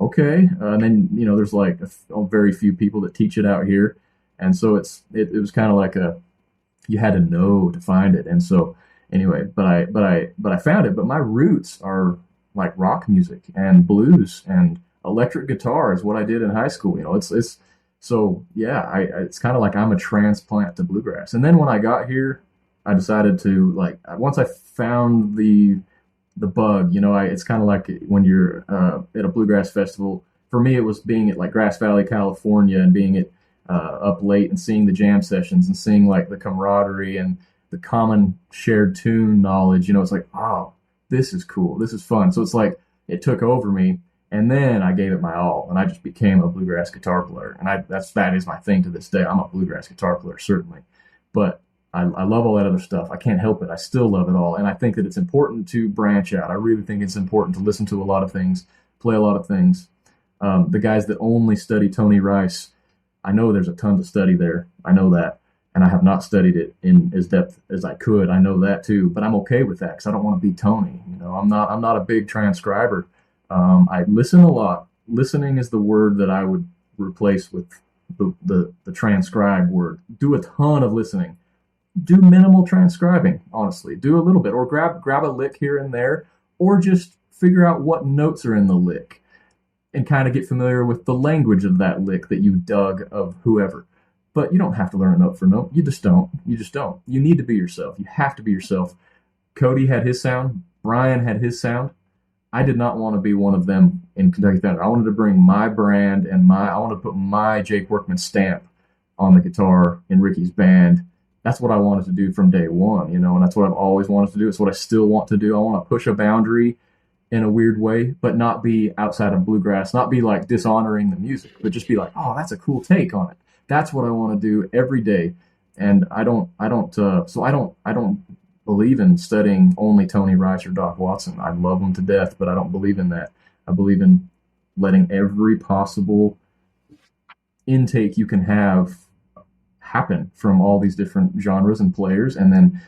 Okay, and then there's like very few people that teach it out here, and so it was kind of like you had to know to find it. And so anyway, but I found it. But my roots are like rock music and blues, and electric guitar is what I did in high school. It's so yeah, it's kind of like I'm a transplant to bluegrass. And then when I got here, I decided to like once I found the bug, it's kind of like when you're at a bluegrass festival. For me, it was being at like Grass Valley, California, and being at up late and seeing the jam sessions and seeing like the camaraderie and the common shared tune knowledge. It's like, oh, this is cool, this is fun. So it's like it took over me. And then I gave it my all, and I just became a bluegrass guitar player. And that is my thing to this day. I'm a bluegrass guitar player, certainly. But I love all that other stuff. I can't help it. I still love it all. And I think that it's important to branch out. I really think it's important to listen to a lot of things, play a lot of things. The guys that only study Tony Rice, I know there's a ton to study there. I know that. And I have not studied it in as depth as I could. I know that too. But I'm okay with that because I don't want to be Tony. I'm not a big transcriber. I listen a lot. Listening is the word that I would replace with the transcribe word. Do a ton of listening. Do minimal transcribing, honestly. Do a little bit, or grab a lick here and there, or just figure out what notes are in the lick and kind of get familiar with the language of that lick that you dug of whoever. But you don't have to learn a note for note. You just don't. You need to be yourself. You have to be yourself. Cody had his sound. Bryan had his sound. I did not want to be one of them in Kentucky Thunder. I wanted to bring my brand and I wanted to put my Jake Workman stamp on the guitar in Ricky's band that's what I wanted to do from day one, and that's what I've always wanted to do. It's what I still want to do. I want to push a boundary in a weird way, but not be outside of bluegrass, not be like dishonoring the music, but just be like, oh, that's a cool take on it. That's what I want to do every day. And I don't believe in studying only Tony Rice or Doc Watson. I love them to death, but I don't believe in that. I believe in letting every possible intake you can have happen from all these different genres and players, and then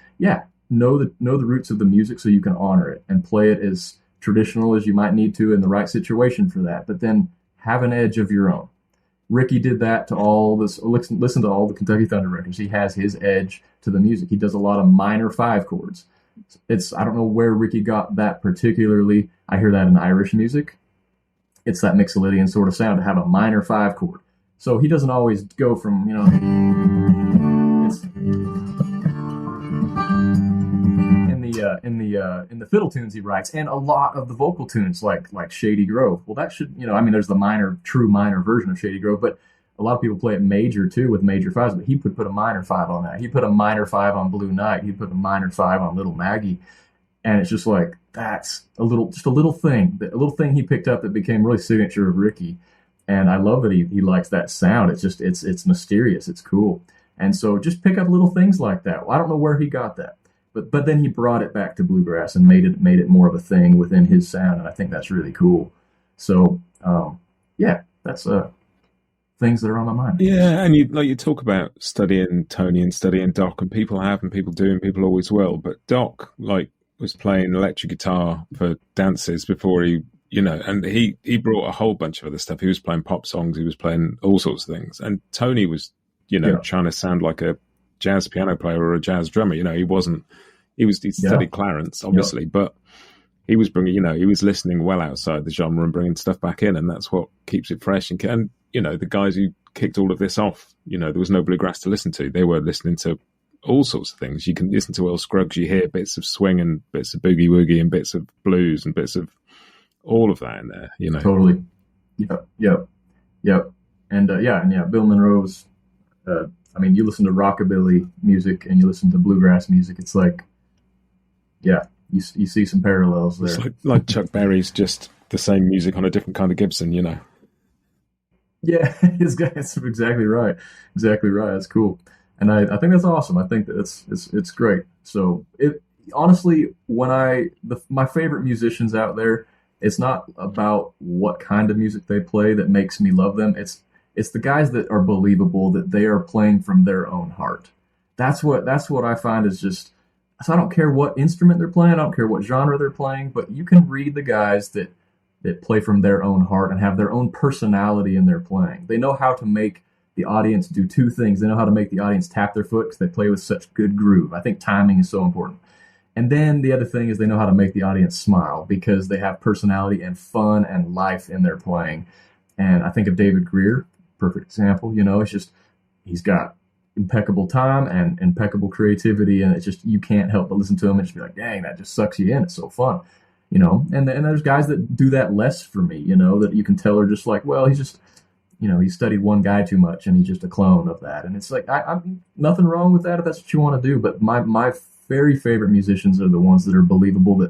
know the roots of the music so you can honor it and play it as traditional as you might need to in the right situation for that, but then have an edge of your own. Ricky did that to all this. Listen to all the Kentucky Thunder records. He has his edge to the music. He does a lot of minor five chords. I don't know where Ricky got that particularly. I hear that in Irish music. It's that Mixolydian sort of sound to have a minor five chord. So he doesn't always go from, it's in the fiddle tunes he writes, and a lot of the vocal tunes like Shady Grove. Well, that should, there's the true minor version of Shady Grove, but a lot of people play it major too with major fives, but he would put a minor five on that. He put a minor five on Blue Night. He put a minor five on Little Maggie. And it's just like, that's a little thing he picked up that became really signature of Ricky. And I love that he likes that sound. It's mysterious. It's cool. And so just pick up little things like that. Well, I don't know where he got that, but then he brought it back to bluegrass and made it more of a thing within his sound. And I think that's really cool. So, that's things that are on my mind. Yeah, and you talk about studying Tony and studying Doc, and people have, and people do, and people always will. But Doc was playing electric guitar for dances before and he brought a whole bunch of other stuff. He was playing pop songs, he was playing all sorts of things, and Tony was trying to sound like a jazz piano player or a jazz drummer. He studied Clarence obviously, but he was bringing, he was listening well outside the genre and bringing stuff back in, and that's what keeps it fresh. And the guys who kicked all of this off, there was no bluegrass to listen to. They were listening to all sorts of things. You can listen to Earl Scruggs, you hear bits of swing and bits of boogie woogie and bits of blues and bits of all of that in there, Totally. Yep. And Bill Monroe's, you listen to rockabilly music and you listen to bluegrass music. It's like, you see some parallels there. It's like Chuck Berry's just the same music on a different kind of Gibson, Yeah, that's exactly right. Exactly right. That's cool. And I think that's awesome. I think that it's great. So honestly, my favorite musicians out there, it's not about what kind of music they play that makes me love them. It's the guys that are believable, that they are playing from their own heart. That's what I find is just, so I don't care what instrument they're playing, I don't care what genre they're playing, but you can read the guys that play from their own heart and have their own personality in their playing. They know how to make the audience do two things. They know how to make the audience tap their foot because they play with such good groove. I think timing is so important. And then the other thing is they know how to make the audience smile because they have personality and fun and life in their playing. And I think of David Greer, perfect example. It's just, he's got impeccable time and impeccable creativity, and it's just, you can't help but listen to him and just be like, dang, that just sucks you in. It's so fun. And there's guys that do that less for me, that you can tell are just like, well, he's just, he studied one guy too much and he's just a clone of that. And it's like, I'm nothing wrong with that if that's what you want to do. But my very favorite musicians are the ones that are believable,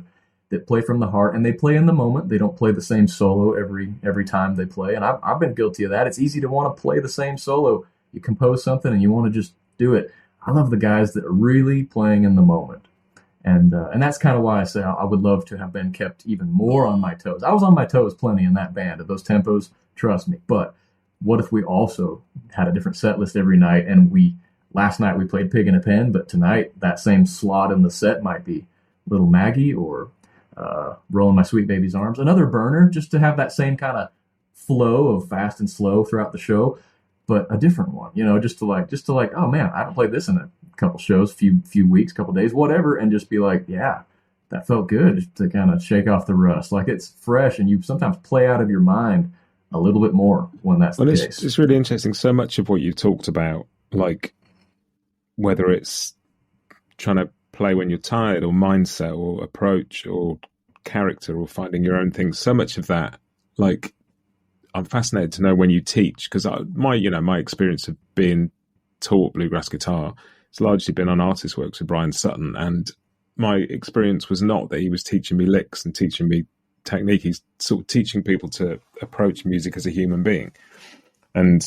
that play from the heart, and they play in the moment. They don't play the same solo every time they play. And I've been guilty of that. It's easy to want to play the same solo. You compose something and you want to just do it. I love the guys that are really playing in the moment. And that's kind of why I say I would love to have been kept even more on my toes. I was on my toes plenty in that band at those tempos, trust me. But what if we also had a different set list every night, and last night we played Pig in a Pen, but tonight that same slot in the set might be Little Maggie or Rolling My Sweet Baby's Arms, another burner, just to have that same kind of flow of fast and slow throughout the show, but a different one, just to like, oh man, I haven't played this in a couple shows, few weeks, couple days, whatever, and just be like, yeah, that felt good, just to kind of shake off the rust. Like, it's fresh, and you sometimes play out of your mind a little bit more when that's the case. It's really interesting. So much of what you talked about, like whether it's trying to play when you're tired, or mindset, or approach, or character, or finding your own things, so much of that, like, I'm fascinated to know when you teach, because my experience of being taught bluegrass guitar it's largely been on artist works with Bryan Sutton. And my experience was not that he was teaching me licks and teaching me technique. He's sort of teaching people to approach music as a human being. And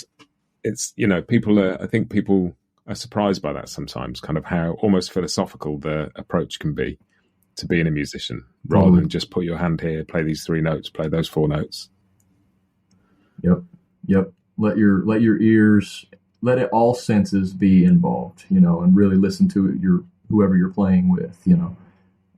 it's, I think people are surprised by that sometimes, kind of how almost philosophical the approach can be to being a musician, rather than just put your hand here, play these 3 notes, play those 4 notes. Yep. Let your ears, let it, all senses be involved, and really listen to whoever you're playing with, I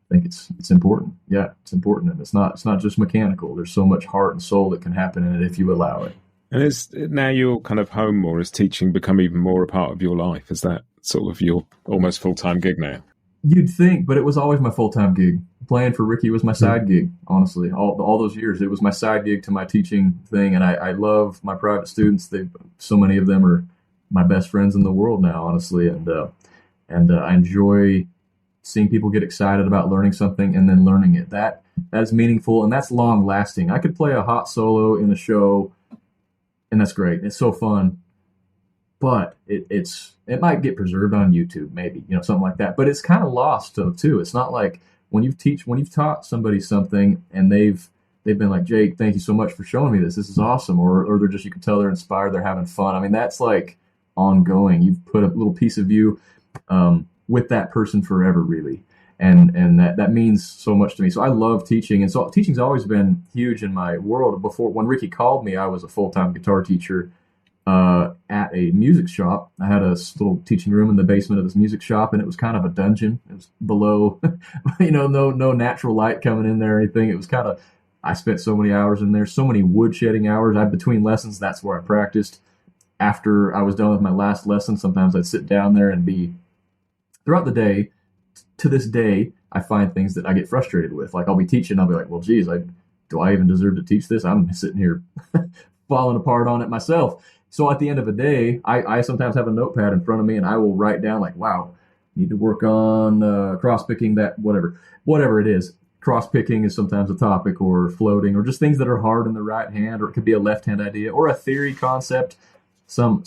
think it's important. Yeah, it's important. And it's not just mechanical. There's so much heart and soul that can happen in it if you allow it. And is now you're kind of home more, has teaching become even more a part of your life? Is that sort of your almost full-time gig now? You'd think, but it was always my full-time gig. Playing for Ricky was my side gig, honestly. All those years, it was my side gig to my teaching thing, and I love my private students. So many of them are my best friends in the world now, honestly, and I enjoy seeing people get excited about learning something and then learning it. That is meaningful, and that's long-lasting. I could play a hot solo in a show, and that's great. It's so fun. But it might get preserved on YouTube, maybe, something like that. But it's kind of lost too. It's not like when you've taught somebody something and they've been like, Jake, thank you so much for showing me this. This is awesome. Or they're just, you can tell they're inspired, they're having fun. I mean, that's like ongoing. You've put a little piece of you with that person forever, really. And that means so much to me. So I love teaching. And so teaching's always been huge in my world. Before, when Ricky called me, I was a full-time guitar teacher at a music shop. I had a little teaching room in the basement of this music shop, and it was kind of a dungeon. It was below, no natural light coming in there or anything. It was kind of, I spent so many hours in there, so many wood shedding hours. Between lessons, that's where I practiced. After I was done with my last lesson, sometimes I'd sit down there and throughout the day, to this day, I find things that I get frustrated with. Like I'll be teaching, I'll be like, well, geez, do I even deserve to teach this? I'm sitting here falling apart on it myself. So at the end of the day, I sometimes have a notepad in front of me, and I will write down like, wow, need to work on cross-picking that, whatever it is. Cross-picking is sometimes a topic, or floating, or just things that are hard in the right hand, or it could be a left-hand idea, or a theory concept. I'm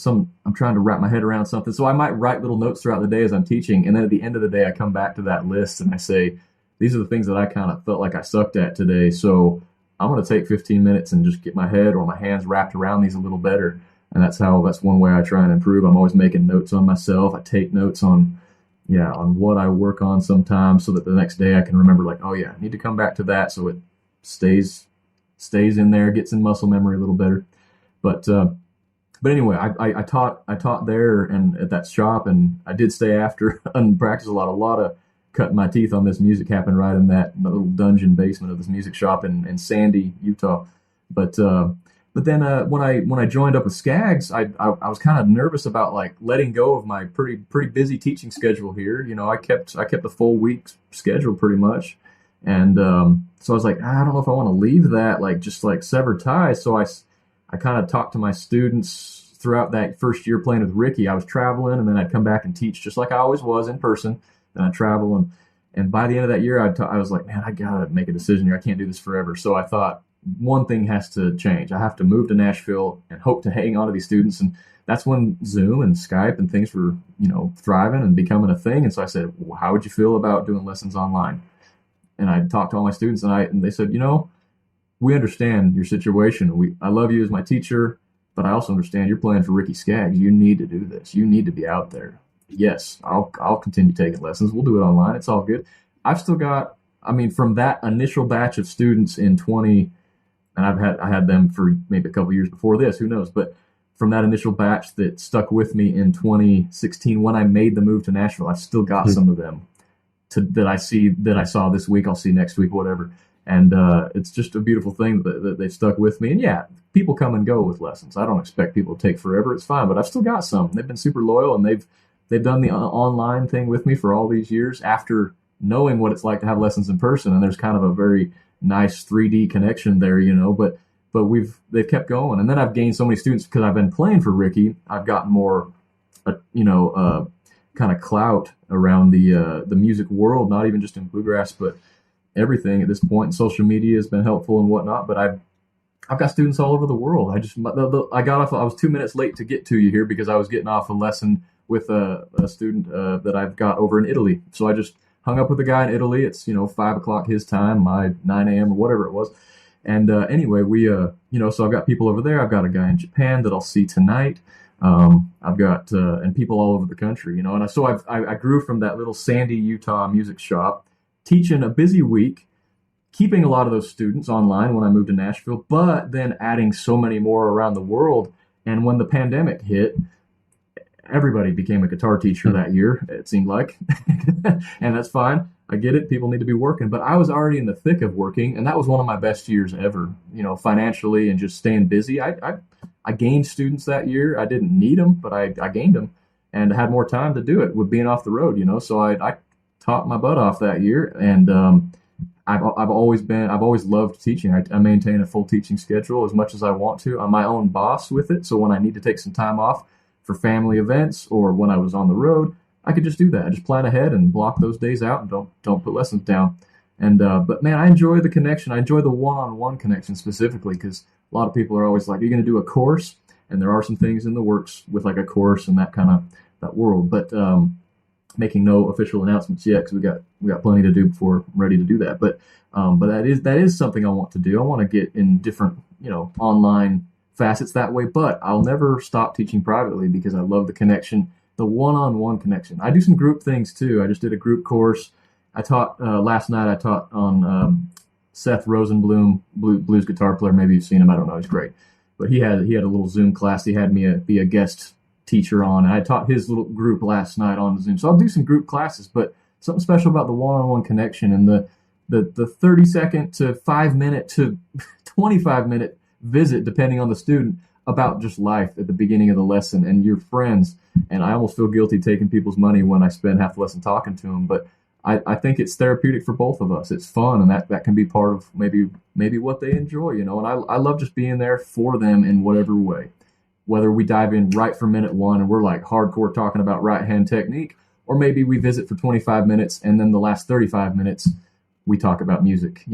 trying to wrap my head around something. So I might write little notes throughout the day as I'm teaching, and then at the end of the day, I come back to that list and I say, these are the things that I kind of felt like I sucked at today. So I'm going to take 15 minutes and just get my head or my hands wrapped around these a little better. And that's one way I try and improve. I'm always making notes on myself. I take notes on what I work on sometimes, so that the next day I can remember, like, oh yeah, I need to come back to that, so it stays in there, gets in muscle memory a little better. But anyway, I taught there and at that shop, and I did stay after and practice a lot of cutting my teeth on this music happened right in that little dungeon basement of this music shop in Sandy, Utah. But then when I joined up with Skaggs, I was kind of nervous about like letting go of my pretty busy teaching schedule here. I kept the full week schedule pretty much, and so I was like, I don't know if I want to leave that, like just like sever ties. So I kind of talked to my students throughout that first year playing with Ricky. I was traveling, and then I'd come back and teach just like I always was in person. Then I'd travel, and by the end of that year, I was like, man, I gotta make a decision here. I can't do this forever. So I thought, one thing has to change. I have to move to Nashville and hope to hang on to these students. And that's when Zoom and Skype and things were, thriving and becoming a thing. And so I said, well, how would you feel about doing lessons online? And I talked to all my students, and they said, we understand your situation. I love you as my teacher, but I also understand you're playing for Ricky Skaggs. You need to do this. You need to be out there. Yes, I'll continue taking lessons. We'll do it online. It's all good. I've still got, from that initial batch of students in 20, and I had them for maybe a couple years before this, who knows? But from that initial batch that stuck with me in 2016, when I made the move to Nashville, I've still got some of them that I saw this week. I'll see next week, whatever. And it's just a beautiful thing that they stuck with me. And yeah, people come and go with lessons. I don't expect people to take forever. It's fine, but I've still got some. They've been super loyal, and they've done the online thing with me for all these years after knowing what it's like to have lessons in person. And there's kind of a very nice 3D connection there, but they've kept going. And then I've gained so many students because I've been playing for Ricky. I've gotten more, kind of clout around the music world, not even just in bluegrass, but everything at this point. And social media has been helpful and whatnot. But I've got students all over the world. I was 2 minutes late to get to you here because I was getting off a lesson with a student that I've got over in Italy. So I just hung up with a guy in Italy. It's 5 o'clock his time, my 9 a.m. or whatever it was. And anyway, so I've got people over there. I've got a guy in Japan that I'll see tonight. I've got and people all over the country, and I grew from that little Sandy, Utah music shop, teaching a busy week, keeping a lot of those students online when I moved to Nashville, but then adding so many more around the world. And when the pandemic hit, everybody became a guitar teacher that year, it seemed like. And that's fine. I get it. People need to be working. But I was already in the thick of working, and that was one of my best years ever, financially and just staying busy. I gained students that year. I didn't need them, but I gained them and had more time to do it with being off the road, So I taught my butt off that year. And I've always loved teaching. I maintain a full teaching schedule as much as I want to. I'm my own boss with it. So when I need to take some time off for family events or when I was on the road, I could just do that. I just plan ahead and block those days out and don't put lessons down. And but man, I enjoy the connection. I enjoy the one-on-one connection specifically because a lot of people are always like, "You're going to do a course," and there are some things in the works with like a course and that world. But making no official announcements yet because we got plenty to do before I'm ready to do that. But that is something I want to do. I want to get in different online facets that way. But I'll never stop teaching privately because I love the connection. The one-on-one connection. I do some group things too. I just did a group course. I taught last night. I taught on Seth Rosenblum, blues guitar player. Maybe you've seen him. I don't know. He's great. But he had a little Zoom class. He had me be a guest teacher on. And I taught his little group last night on Zoom. So I'll do some group classes. But something special about the one-on-one connection and the 30-second to 5-minute to 25-minute visit, depending on the student, about just life at the beginning of the lesson and your friends. And I almost feel guilty taking people's money when I spend half the lesson talking to them. But I think it's therapeutic for both of us. It's fun, and that can be part of maybe what they enjoy, And I love just being there for them in whatever way. Whether we dive in right from minute one and we're like hardcore talking about right hand technique, or maybe we visit for 25 minutes and then the last 35 minutes we talk about music,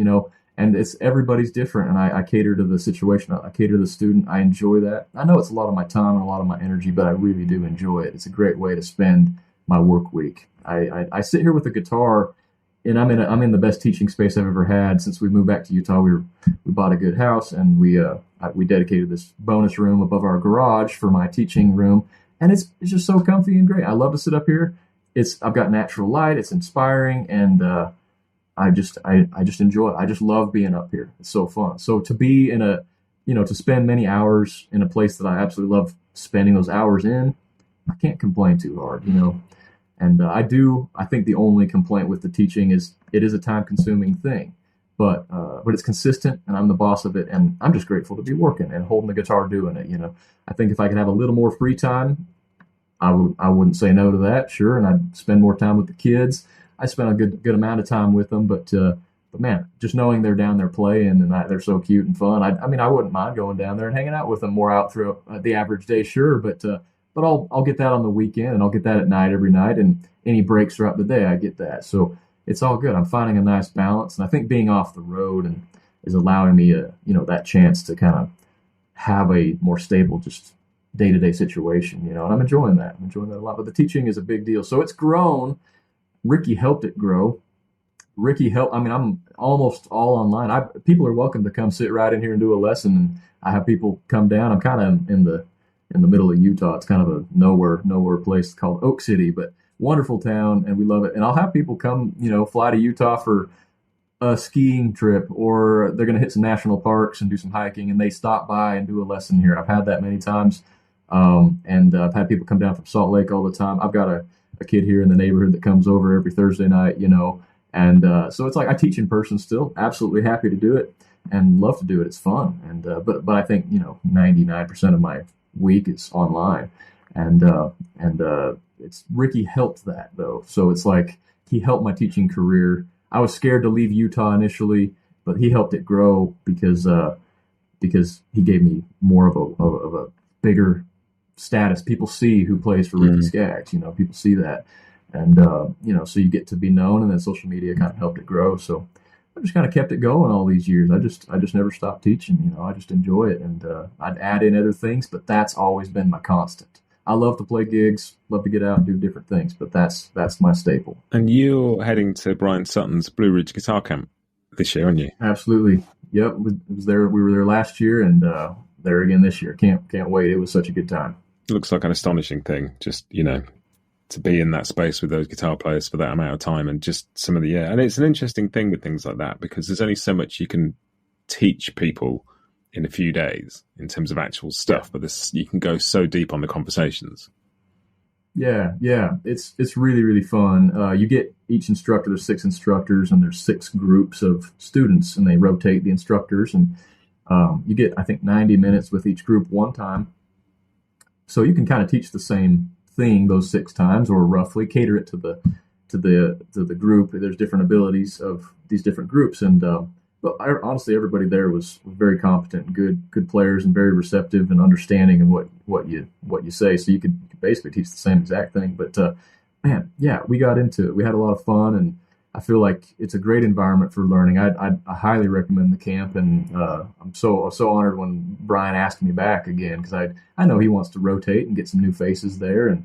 And everybody's different, and I cater to the situation. I cater to the student. I enjoy that. I know it's a lot of my time and a lot of my energy, but I really do enjoy it. It's a great way to spend my work week. I sit here with a guitar, and I'm in the best teaching space I've ever had since we moved back to Utah. We bought a good house, and we dedicated this bonus room above our garage for my teaching room, and it's just so comfy and great. I love to sit up here. I've got natural light. It's inspiring, and I just enjoy it. I just love being up here. It's so fun. So to be to spend many hours in a place that I absolutely love spending those hours in, I can't complain too hard, And I think the only complaint with the teaching is it is a time consuming thing, but it's consistent and I'm the boss of it. And I'm just grateful to be working and holding the guitar doing it. I think if I could have a little more free time, I wouldn't say no to that. Sure. And I'd spend more time with the kids. I spent a good amount of time with them, but man, just knowing they're down there playing and they're so cute and fun. I wouldn't mind going down there and hanging out with them more out through the average day, sure. But I'll get that on the weekend and I'll get that at night every night, and any breaks throughout the day, I get that. So it's all good. I'm finding a nice balance, and I think being off the road and is allowing me that chance to kind of have a more stable, just day-to-day situation, and I'm enjoying that. I'm enjoying that a lot. But the teaching is a big deal. So it's grown. Ricky helped it grow. I'm almost all online. People are welcome to come sit right in here and do a lesson. And I have people come down. I'm kind of in the middle of Utah. It's kind of a nowhere place called Oak City, but wonderful town, and we love it. And I'll have people come, fly to Utah for a skiing trip, or they're going to hit some national parks and do some hiking, and they stop by and do a lesson here. I've had that many times. And I've had people come down from Salt Lake all the time. I've got a kid here in the neighborhood that comes over every Thursday night, and so it's like I teach in person still. Absolutely happy to do it and love to do it. It's fun. And but I think 99% of my week is online, and it's Ricky helped that though. So it's like he helped my teaching career. I was scared to leave Utah initially, but he helped it grow because he gave me more of a bigger status. People see who plays for Ricky Skaggs, people see that. And, so you get to be known, and then social media kind of helped it grow. So I just kind of kept it going all these years. I just never stopped teaching, I just enjoy it. And, I'd add in other things, but that's always been my constant. I love to play gigs, love to get out and do different things, but that's my staple. And you're heading to Bryan Sutton's Blue Ridge Guitar Camp this year, aren't you? Absolutely. Yep, it was there. We were there last year, and there again this year. Can't wait. It was such a good time. It looks like an astonishing thing, just, to be in that space with those guitar players for that amount of time, and just some of the, and it's an interesting thing with things like that, because there's only so much you can teach people in a few days in terms of actual stuff, but you can go so deep on the conversations. Yeah, it's really, really fun. You get each instructor, there's 6 instructors, and there's 6 groups of students, and they rotate the instructors, and you get, I think, 90 minutes with each group one time. So you can kind of teach the same thing those 6 times, or roughly cater it to the group. There's different abilities of these different groups, and but honestly, everybody there was very competent, good players, and very receptive and understanding of what you say. So you could basically teach the same exact thing. But man, yeah, we got into it. We had a lot of fun, and I feel like it's a great environment for learning. I highly recommend the camp, and I'm so honored when Bryan asked me back again, because I know he wants to rotate and get some new faces there, and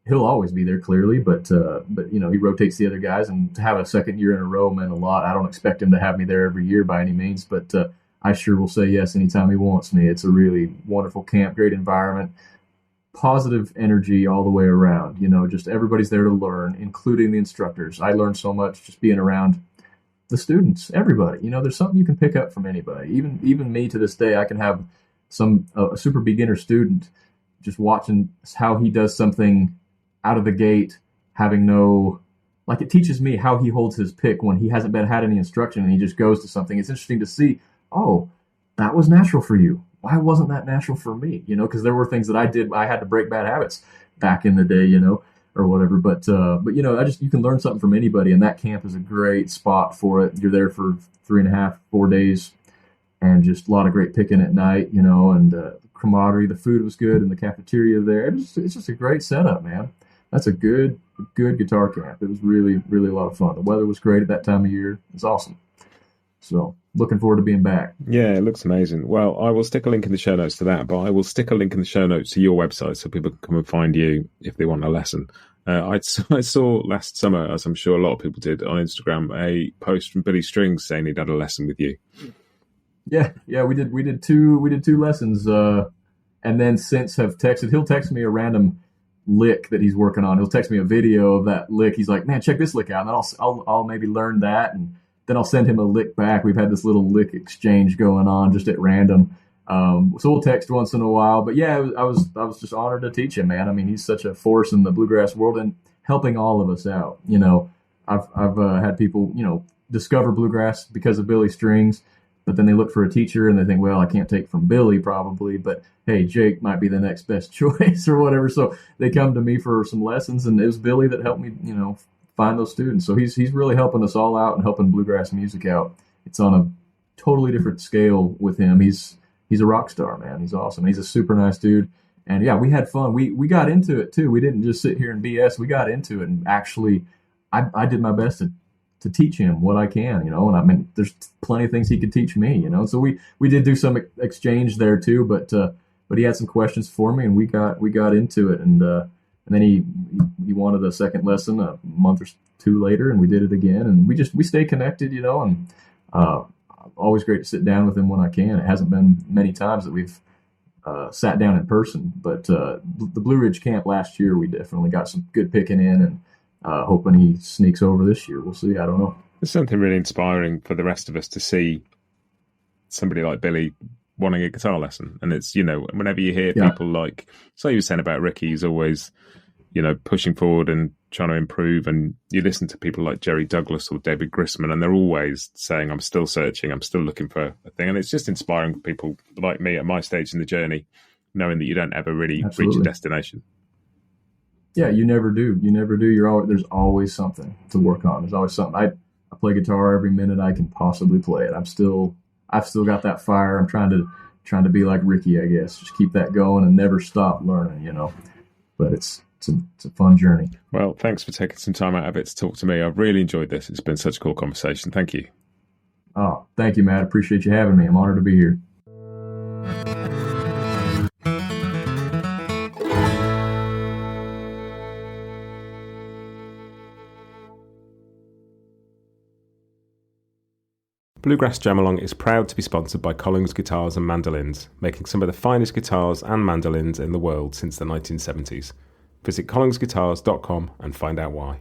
he'll always be there clearly, but he rotates the other guys, and to have a second year in a row meant a lot. I don't expect him to have me there every year by any means, but I sure will say yes anytime he wants me. It's a really wonderful camp, great environment, positive energy all the way around. Just everybody's there to learn, including the instructors. I learned so much just being around the students, everybody. There's something you can pick up from anybody. Even me to this day, I can have a super beginner student just watching how he does something out of the gate, having it teaches me how he holds his pick when he hasn't had any instruction and he just goes to something. It's interesting to see, oh, that was natural for you. Why wasn't that natural for me? Because there were things that I did. I had to break bad habits back in the day, or whatever. But you can learn something from anybody, and that camp is a great spot for it. You're there for 3.5, 4 days, and just a lot of great picking at night, and camaraderie. The food was good in the cafeteria there. It's just a great setup, man. That's a good guitar camp. It was really, really a lot of fun. The weather was great at that time of year. It's awesome. So looking forward to being back. Yeah, it looks amazing. Well, I will stick a link in the show notes to that, but I will stick a link in the show notes to your website so people can come and find you if they want a lesson. I saw last summer, as I'm sure a lot of people did on Instagram, a post from Billy Strings saying he'd had a lesson with you. Yeah, we did two lessons, and then since have texted. He'll text me a random lick that he's working on. He'll text me a video of that lick. He's like, "Man, check this lick out," and then I'll maybe learn that, and then I'll send him a lick back. We've had this little lick exchange going on just at random. So we'll text once in a while. But yeah, I was just honored to teach him, man. I mean, he's such a force in the bluegrass world and helping all of us out. I've had people discover bluegrass because of Billy Strings, but then they look for a teacher and they think, well, I can't take from Billy probably, but hey, Jake might be the next best choice or whatever. So they come to me for some lessons, and it was Billy that helped me, find those students. So he's really helping us all out and helping bluegrass music out. It's on a totally different scale with him. He's a rock star, man. He's awesome. He's a super nice dude. And yeah, we had fun. We got into it too. We didn't just sit here and BS. We got into it, and actually I did my best to teach him what I can, and I mean, there's plenty of things he could teach me, So we did do some exchange there too, but he had some questions for me, and we got into it, and then he wanted a second lesson a month or 2 later, and we did it again, and we stay connected, and always great to sit down with him when I can. It hasn't been many times that we've sat down in person, but the Blue Ridge camp last year, we definitely got some good picking in, and hoping he sneaks over this year. We'll see. I don't know. There's something really inspiring for the rest of us to see somebody like Billy wanting a guitar lesson. And it's, whenever you hear people like, so you were saying about Ricky, he's always, pushing forward and trying to improve. And you listen to people like Jerry Douglas or David Grisman, and they're always saying, I'm still searching, I'm still looking for a thing. And it's just inspiring for people like me at my stage in the journey, knowing that you don't ever really reach a destination. Yeah, you never do. There's always something to work on. There's always something. I play guitar every minute I can possibly play it. I've still got that fire. I'm trying to be like Ricky, I guess. Just keep that going and never stop learning, But it's a fun journey. Well, thanks for taking some time out of it to talk to me. I've really enjoyed this. It's been such a cool conversation. Thank you. Oh, thank you, Matt. Appreciate you having me. I'm honored to be here. Bluegrass Jam Along is proud to be sponsored by Collings Guitars and Mandolins, making some of the finest guitars and mandolins in the world since the 1970s. Visit collingsguitars.com and find out why.